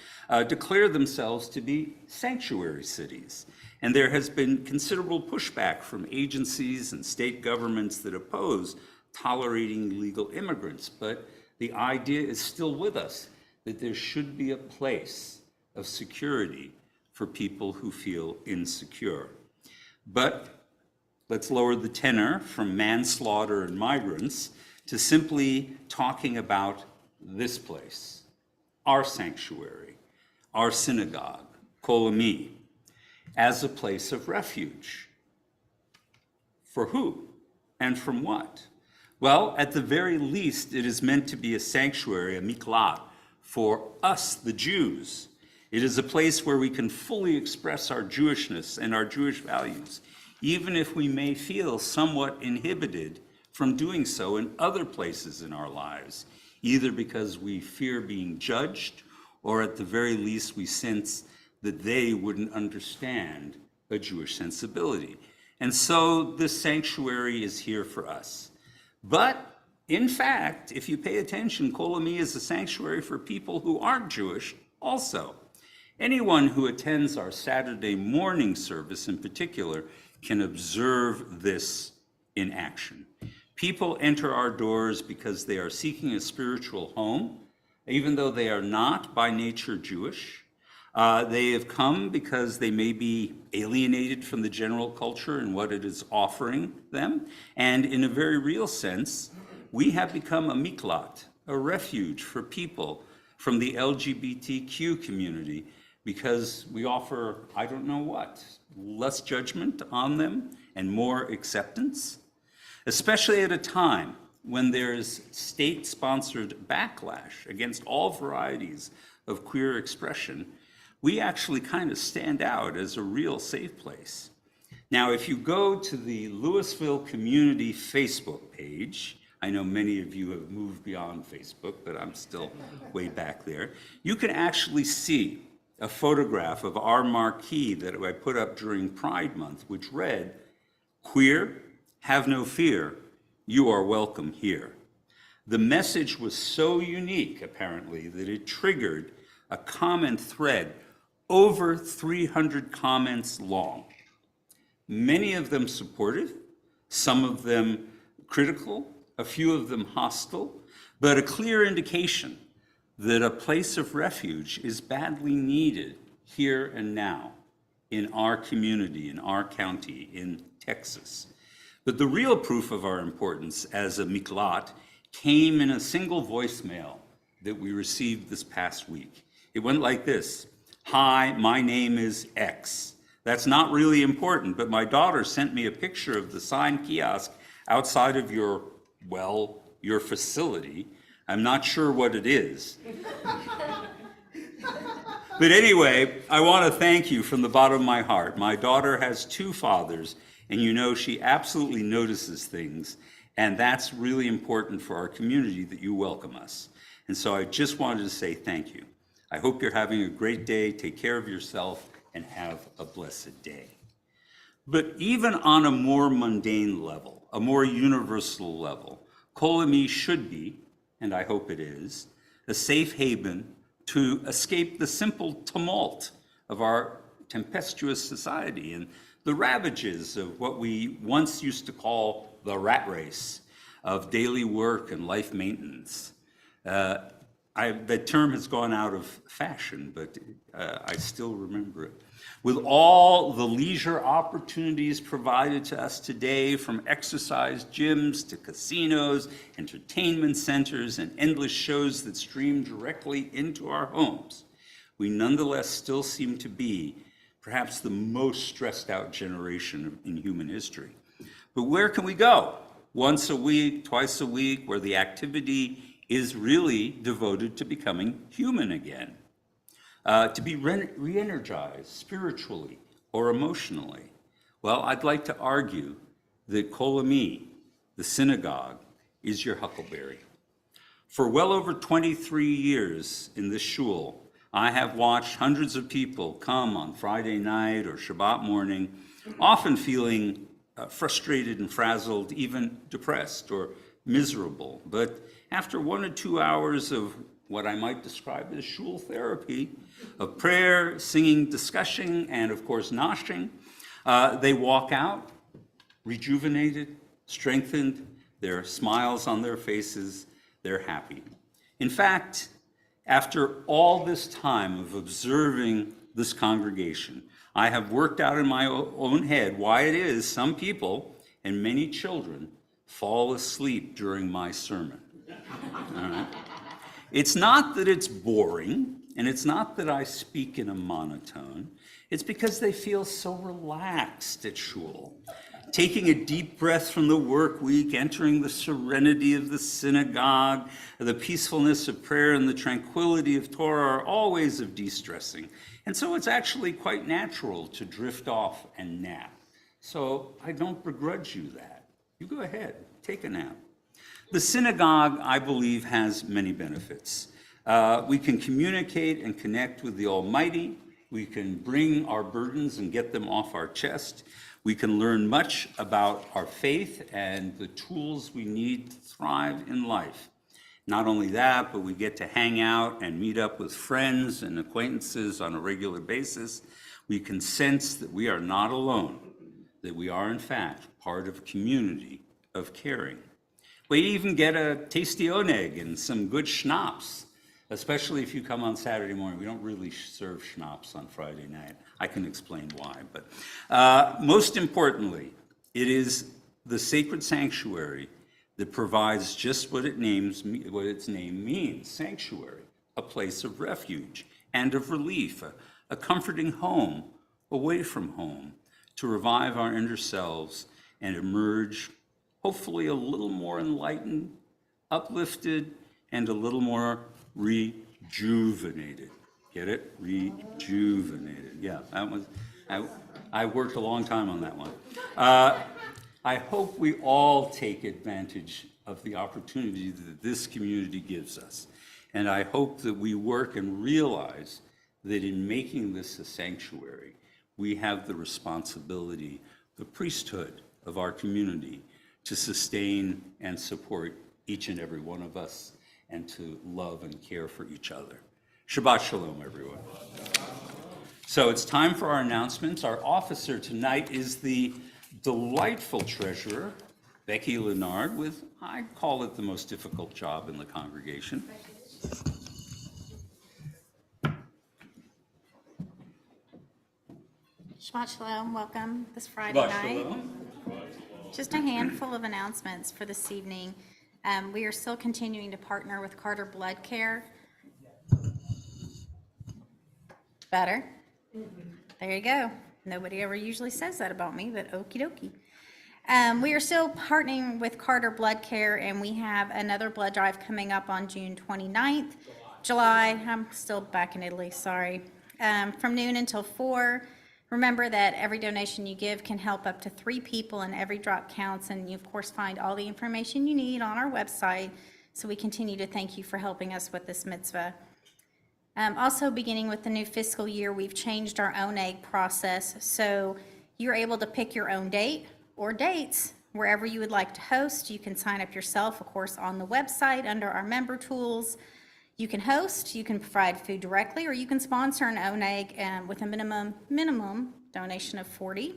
declare themselves to be sanctuary cities. And there has been considerable pushback from agencies and state governments that oppose tolerating illegal immigrants. But the idea is still with us that there should be a place of security for people who feel insecure. But let's lower the tenor from manslaughter and migrants to simply talking about this place, our sanctuary, our synagogue, Kol Ami, as a place of refuge. For who and from what? Well, at the very least, it is meant to be a sanctuary, a miklat, for us, the Jews. It is a place where we can fully express our Jewishness and our Jewish values, even if we may feel somewhat inhibited from doing so in other places in our lives, either because we fear being judged, or at the very least we sense that they wouldn't understand a Jewish sensibility. And so this sanctuary is here for us. But in fact, if you pay attention, Kol Ami is a sanctuary for people who aren't Jewish also. Anyone who attends our Saturday morning service in particular can observe this in action. People enter our doors because they are seeking a spiritual home, even though they are not by nature Jewish. They have come because they may be alienated from the general culture and what it is offering them. And in a very real sense, we have become a miklat, a refuge for people from the LGBTQ community, because we offer, I don't know what, less judgment on them and more acceptance, especially at a time when there is state-sponsored backlash against all varieties of queer expression. We actually kind of stand out as a real safe place. Now, if you go to the Louisville Community Facebook page, I know many of you have moved beyond Facebook, but I'm still way back there, you can actually see a photograph of our marquee that I put up during Pride Month, which read, "Queer, have no fear, you are welcome here." The message was so unique, apparently, that it triggered a comment thread over 300 comments long. Many of them supportive, some of them critical, a few of them hostile, but a clear indication that a place of refuge is badly needed here and now in our community, in our county, in Texas. But the real proof of our importance as a miklat came in a single voicemail that we received this past week. It went like this: "Hi, my name is X. That's not really important, but my daughter sent me a picture of the sign kiosk outside of your facility. I'm not sure what it is." But anyway, I want to thank you from the bottom of my heart. My daughter has two fathers, and you know she absolutely notices things, and that's really important for our community that you welcome us. And so I just wanted to say thank you. I hope you're having a great day. Take care of yourself and have a blessed day. But even on a more mundane level, a more universal level, Kol Ami should be, and I hope it is, a safe haven to escape the simple tumult of our tempestuous society and the ravages of what we once used to call the rat race of daily work and life maintenance. That term has gone out of fashion, but I still remember it. With all the leisure opportunities provided to us today, from exercise gyms to casinos, entertainment centers, and endless shows that stream directly into our homes, we nonetheless still seem to be perhaps the most stressed out generation in human history. But where can we go? Once a week, twice a week, where the activity is really devoted to becoming human again, to be re-energized spiritually or emotionally. Well, I'd like to argue that Kol Ami, the synagogue, is your huckleberry. For well over 23 years in this shul, I have watched hundreds of people come on Friday night or Shabbat morning, often feeling frustrated and frazzled, even depressed or miserable. But after 1 or 2 hours of what I might describe as shul therapy, of prayer, singing, discussing, and of course noshing, they walk out rejuvenated, strengthened, there are smiles on their faces, they're happy. In fact, after all this time of observing this congregation, I have worked out in my own head why it is some people and many children fall asleep during my sermon. All right? It's not that it's boring, and it's not that I speak in a monotone. It's because they feel so relaxed at shul. Taking a deep breath from the work week, entering the serenity of the synagogue, the peacefulness of prayer, and the tranquility of Torah are all ways of de-stressing. And so it's actually quite natural to drift off and nap. So I don't begrudge you that. You go ahead, take a nap. The synagogue, I believe, has many benefits. We can communicate and connect with the Almighty. We can bring our burdens and get them off our chest. We can learn much about our faith and the tools we need to thrive in life. Not only that, but we get to hang out and meet up with friends and acquaintances on a regular basis. We can sense that we are not alone, that we are in fact part of a community of caring. We even get a tasty oneg and some good schnapps, especially if you come on Saturday morning. We don't really serve schnapps on Friday night. I can explain why, but most importantly, it is the sacred sanctuary that provides just what its name means, sanctuary, a place of refuge and of relief, a comforting home away from home to revive our inner selves and emerge hopefully a little more enlightened, uplifted, and a little more rejuvenated. Get it? Rejuvenated. Yeah, that was, I worked a long time on that one. I hope we all take advantage of the opportunity that this community gives us. And I hope that we work and realize that in making this a sanctuary, we have the responsibility, the priesthood of our community, to sustain and support each and every one of us and to love and care for each other. Shabbat Shalom, everyone. So it's time for our announcements. Our officer tonight is the delightful treasurer, Becky Leonard, with, I call it, the most difficult job in the congregation. Shabbat Shalom, welcome this Friday Shabbat night. Shalom. Just a handful of announcements for this evening. We are still continuing to partner with Carter Blood Care. Better? There you go. Nobody ever usually says that about me, but okie dokie. We are still partnering with Carter Blood Care, and we have another blood drive coming up on June 29th. July, I'm still back in Italy, sorry. From noon until 4. Remember that every donation you give can help up to 3 people, and every drop counts, and you of course find all the information you need on our website. So we continue to thank you for helping us with this mitzvah. Also, beginning with the new fiscal year, we've changed our own egg process, so you're able to pick your own date or dates wherever you would like to host. You can sign up yourself, of course, on the website under our member tools. You can host, you can provide food directly, or you can sponsor an own egg with a minimum donation of 40.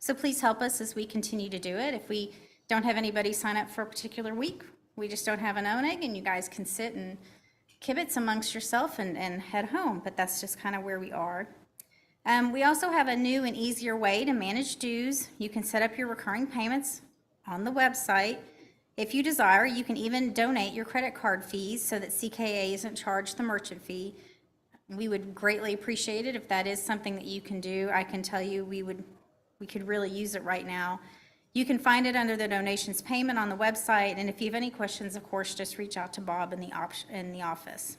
So please help us as we continue to do it. If we don't have anybody sign up for a particular week, we just don't have an own egg, and you guys can sit and kibitz amongst yourself and head home, but that's just kind of where we are. We also have a new and easier way to manage dues. You can set up your recurring payments on the website. If you desire, you can even donate your credit card fees so that CKA isn't charged the merchant fee. We would greatly appreciate it if that is something that you can do. I can tell you we could really use it right now. You can find it under the donations payment on the website, and if you have any questions, of course, just reach out to Bob in the office.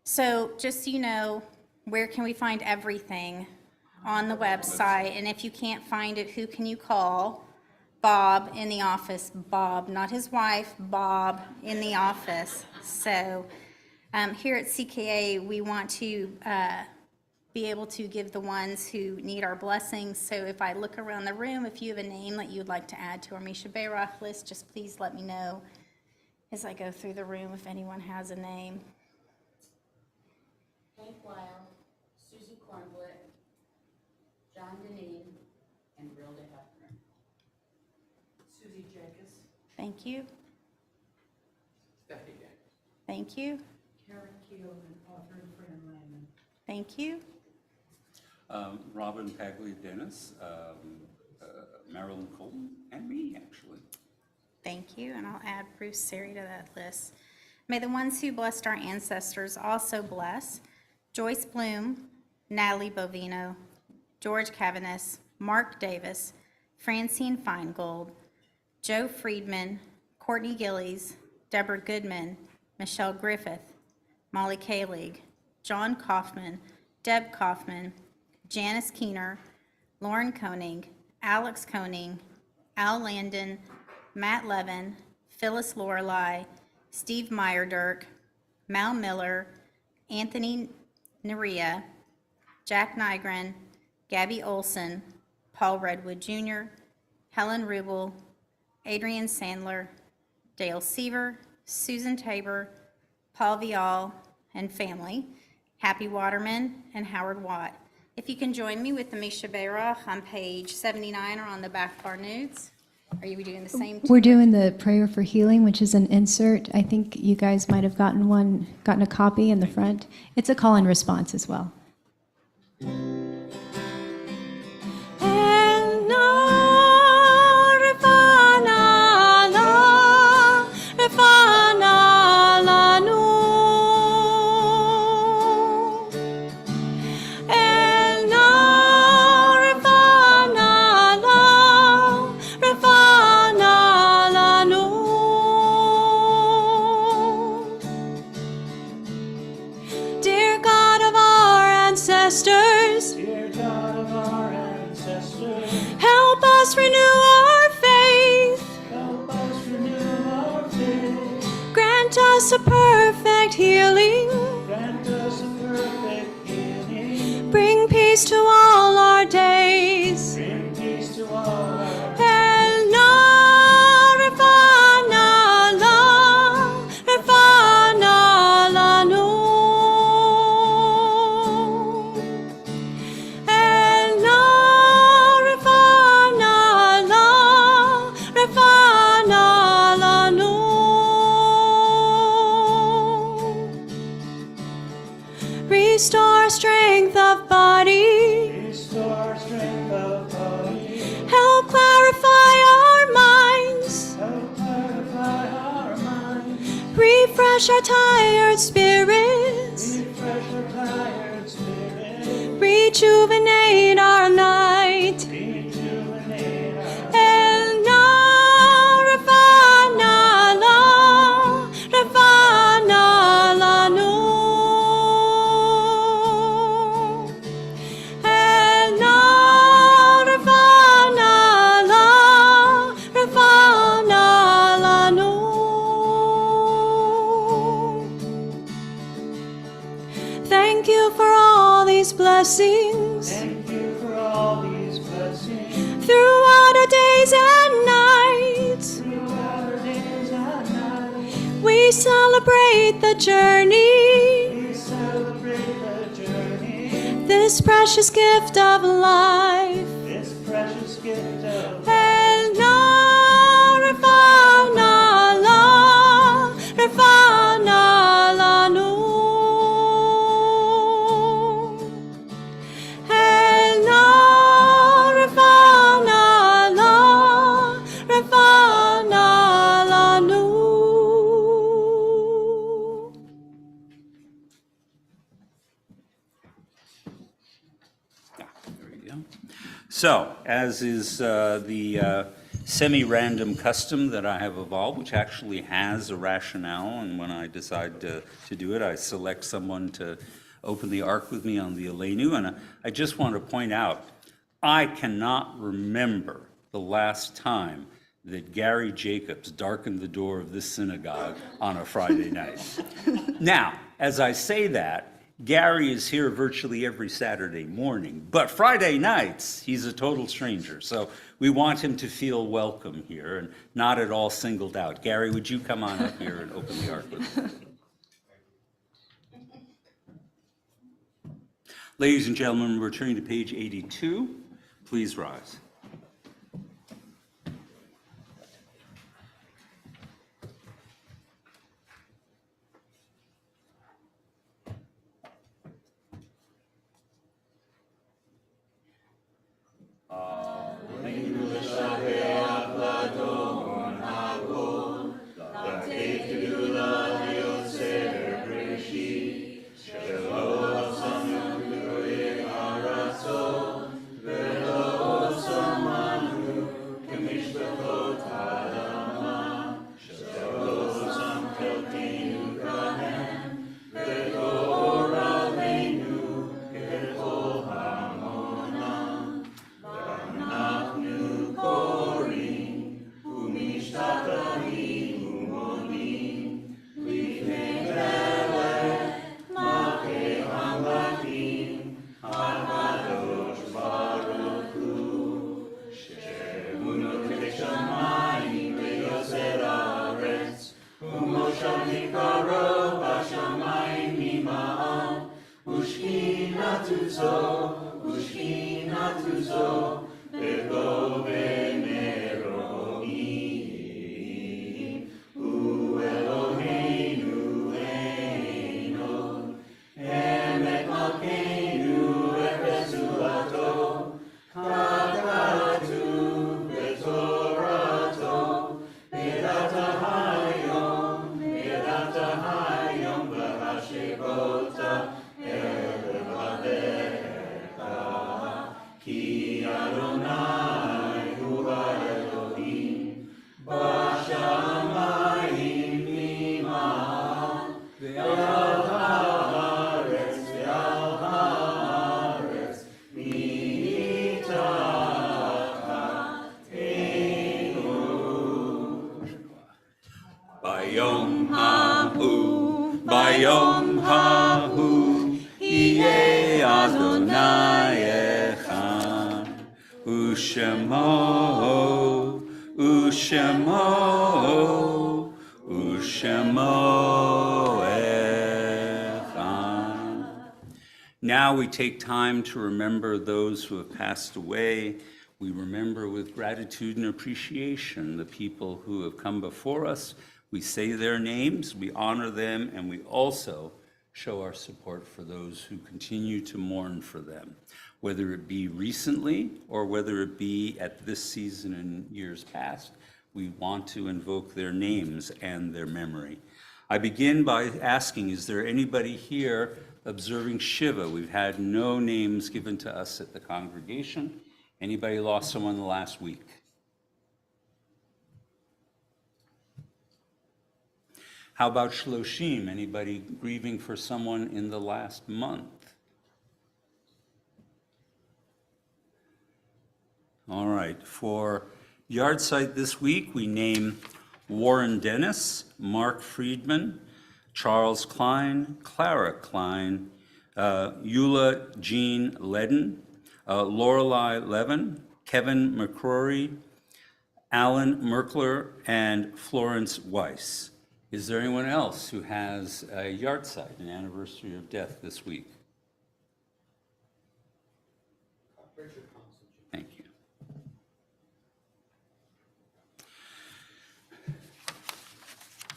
So just so you know, where can we find everything on the website? And if you can't find it, who can you call? Bob in the office. Bob, not his wife, Bob in the office. So Here at CKA, we want to be able to give the ones who need our blessings. So if I look around the room, if you have a name that you'd like to add to our Misha Beirach list, just please let me know as I go through the room if anyone has a name. Hank Lyle, Susie Cornblit, John Deneen, and Rilda Hefner. Susie Jacobs. Thank you. Stephanie Jacobs. Thank you. Karen Keelman, author and Fran Lyman. Thank you. Robin Paglia-Dennis, Marilyn Colton, and me, actually. Thank you, and I'll add Bruce Seri to that list. May the ones who blessed our ancestors also bless Joyce Bloom, Natalie Bovino, George Cavanis, Mark Davis, Francine Feingold, Joe Friedman, Courtney Gillies, Deborah Goodman, Michelle Griffith, Molly Kalig, John Kaufman, Deb Kaufman, Janice Keener, Lauren Koenig, Alex Koenig, Al Landon, Matt Levin, Phyllis Lorelei, Steve Meyerdirk, Mal Miller, Anthony Naria, Jack Nygren, Gabby Olson, Paul Redwood Jr., Helen Rubel, Adrian Sandler, Dale Seaver, Susan Tabor, Paul Vial, and family, Happy Waterman, and Howard Watt. If you can join me with the Misha Beirach on page 79 or on the back of our nudes. Are you doing the same? We're doing the prayer for healing, which is an insert. I think you guys might have gotten a copy in the front. It's a call and response as well. Dear God of our ancestors, help us renew our faith. help us renew our faith. Grant us a perfect healing. Grant us a perfect healing. Bring peace to all our days. Bring peace to all our Restore strength of body. Restore strength of body. Help clarify our minds. Help clarify our minds. Refresh our tired spirits. Refresh our tired spirits. Rejuvenate our night. Rejuvenate our And now refana la, refana la nu. And now refana la, refana la nu. Thank you for all these blessings. Thank you for all these blessings. Throughout our days and nights, Throughout our days and nights, we celebrate the journey, we celebrate the journey. this precious gift of life. This precious gift of And now, refana la, refana la nu. And now, refana la, refana la nu. There we go. So, as is the semi-random custom that I have evolved, which actually has a rationale, and when I decide to do it, I select someone to open the ark with me on the Aleinu, and I just want to point out, I cannot remember the last time that Gary Jacobs darkened the door of this synagogue on a Friday night. Now, as I say that, Gary is here virtually every Saturday morning, but Friday nights, he's a total stranger. So we want him to feel welcome here and not at all singled out. Gary, would you come on up here and open the ark with us? Ladies and gentlemen, we're turning to page 82. Please rise. Bayom hahu, bayom hahu, Yeh Adonai echad, Ushemo, Ushemo, Ushemo echad. Now we take time to remember those who have passed away. We remember with gratitude and appreciation the people who have come before us. We say their names, we honor them, and we also show our support for those who continue to mourn for them, whether it be recently or whether it be at this season in years past. We want to invoke their names and their memory. I begin by asking, is there anybody here observing Shiva? We've had no names given to us at the congregation. Anybody lost someone the last week? How about Shloshim? Anybody grieving for someone in the last month? All right, for yard site this week, we name Warren Dennis, Mark Friedman, Charles Klein, Clara Klein, Eula Jean Ledden, Lorelei Levin, Kevin McCrory, Alan Merkler, and Florence Weiss. Is there anyone else who has a yard site, an anniversary of death this week? Thank you.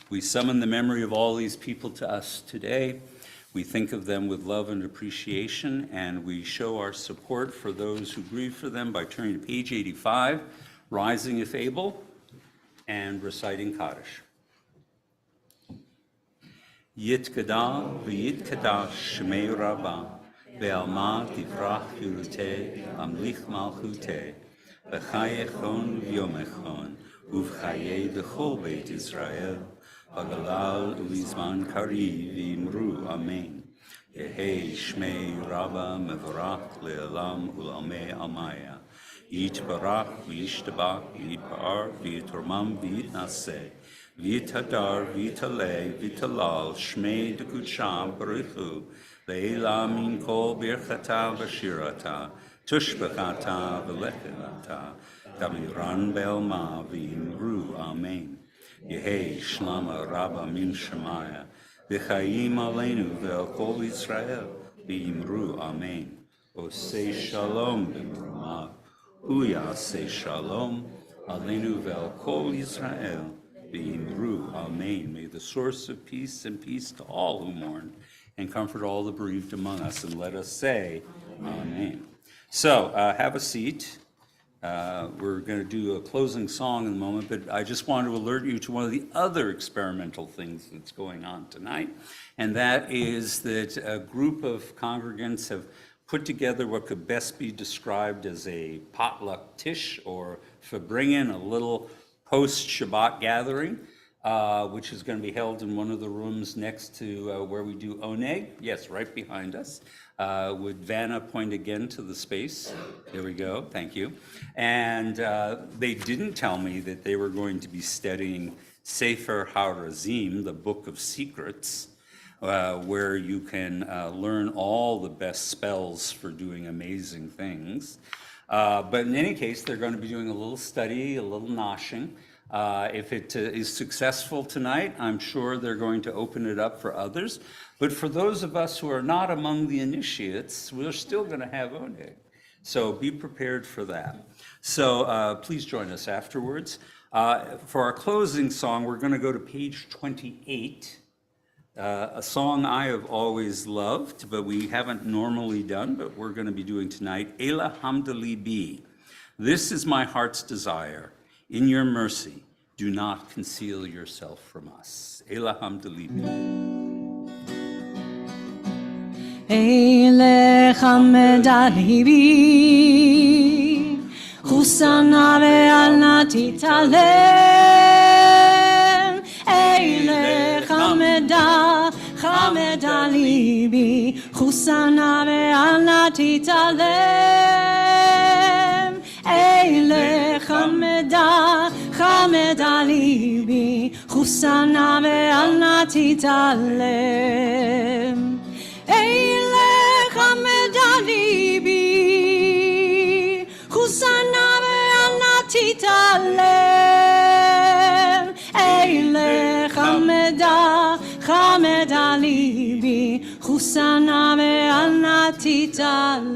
We summon the memory of all these people to us today. We think of them with love and appreciation, and we show our support for those who grieve for them by turning to page 85, rising if able, and reciting Kaddish. Yitkada v'yitkadash shmei Rabbah, ve'alma tivrach yuruteh, amlich malchuteh, v'chayechon v'yomechon, uv'chayei b'chol beit Israel, v'galal u'vizman kariv v'imru amen. Yehei shmei Rabbah mevorach le'elam u'lamei almaya. Yitbarach v'yishtabach v'yitbar v'yitormam v'yitnaseh v'yitadar v'yitaleh v'yitalal shmei dekucham barichu le'ela min kol birchata v'shirata tushbachata v'lechenata damiran be'elma v'yimru amen. Yehi shlama rabba min shemaya v'chayim aleinu ve'al kol Yisrael v'yimru amen. Osei shalom b'mrumav Uyaseh shalom aleinu ve'al kol Yisrael v'yimru amen. May the source of peace and peace to all who mourn and comfort all the bereaved among us, and let us say amen. So have a seat. We're going to do a closing song in a moment, but I just want to alert you to one of the other experimental things that's going on tonight, and that is that a group of congregants have put together what could best be described as a potluck tish, or fabringen, a little post-Shabbat gathering, which is going to be held in one of the rooms next to where we do oneg. Yes, right behind us. Would Vanna point again to the space? There we go, thank you. And they didn't tell me that they were going to be studying Sefer HaRazim, the Book of Secrets, where you can learn all the best spells for doing amazing things. But in any case, they're going to be doing a little study, a little noshing. If it is successful tonight, I'm sure they're going to open it up for others. But for those of us who are not among the initiates, we're still going to have oneg. So be prepared for that. So please join us afterwards. For our closing song, we're going to go to page 28. A song I have always loved, but we haven't normally done, but we're going to be doing tonight, Ela Hamdali Bi. This is my heart's desire. In your mercy, do not conceal yourself from us. Ela Hamdali Bi. Ela Hamdali Bi. Husana ve'alna titalem. Ela Hamda libi, Husana ve'alna titalem. Eile Hamda libi, Husana ve'alna titalem. Eile Hamda libi, Husana ve'alna titalem. Eile Hamda libi, Husana ve'alna titalem.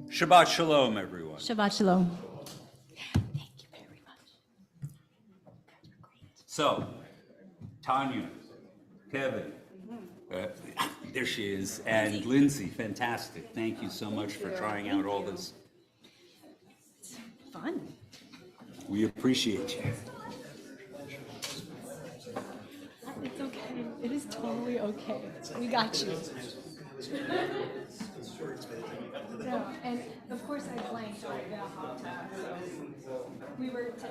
Shabbat Shalom, everyone. Shabbat Shalom. Thank you very much. So, Tanya, Kevin, there she is, and Lindsay, fantastic. Thank you so much for trying out all this. Fun. We appreciate you. It's okay. It is totally okay. We got you. No, and of course I blanked on the hot tub, so we were to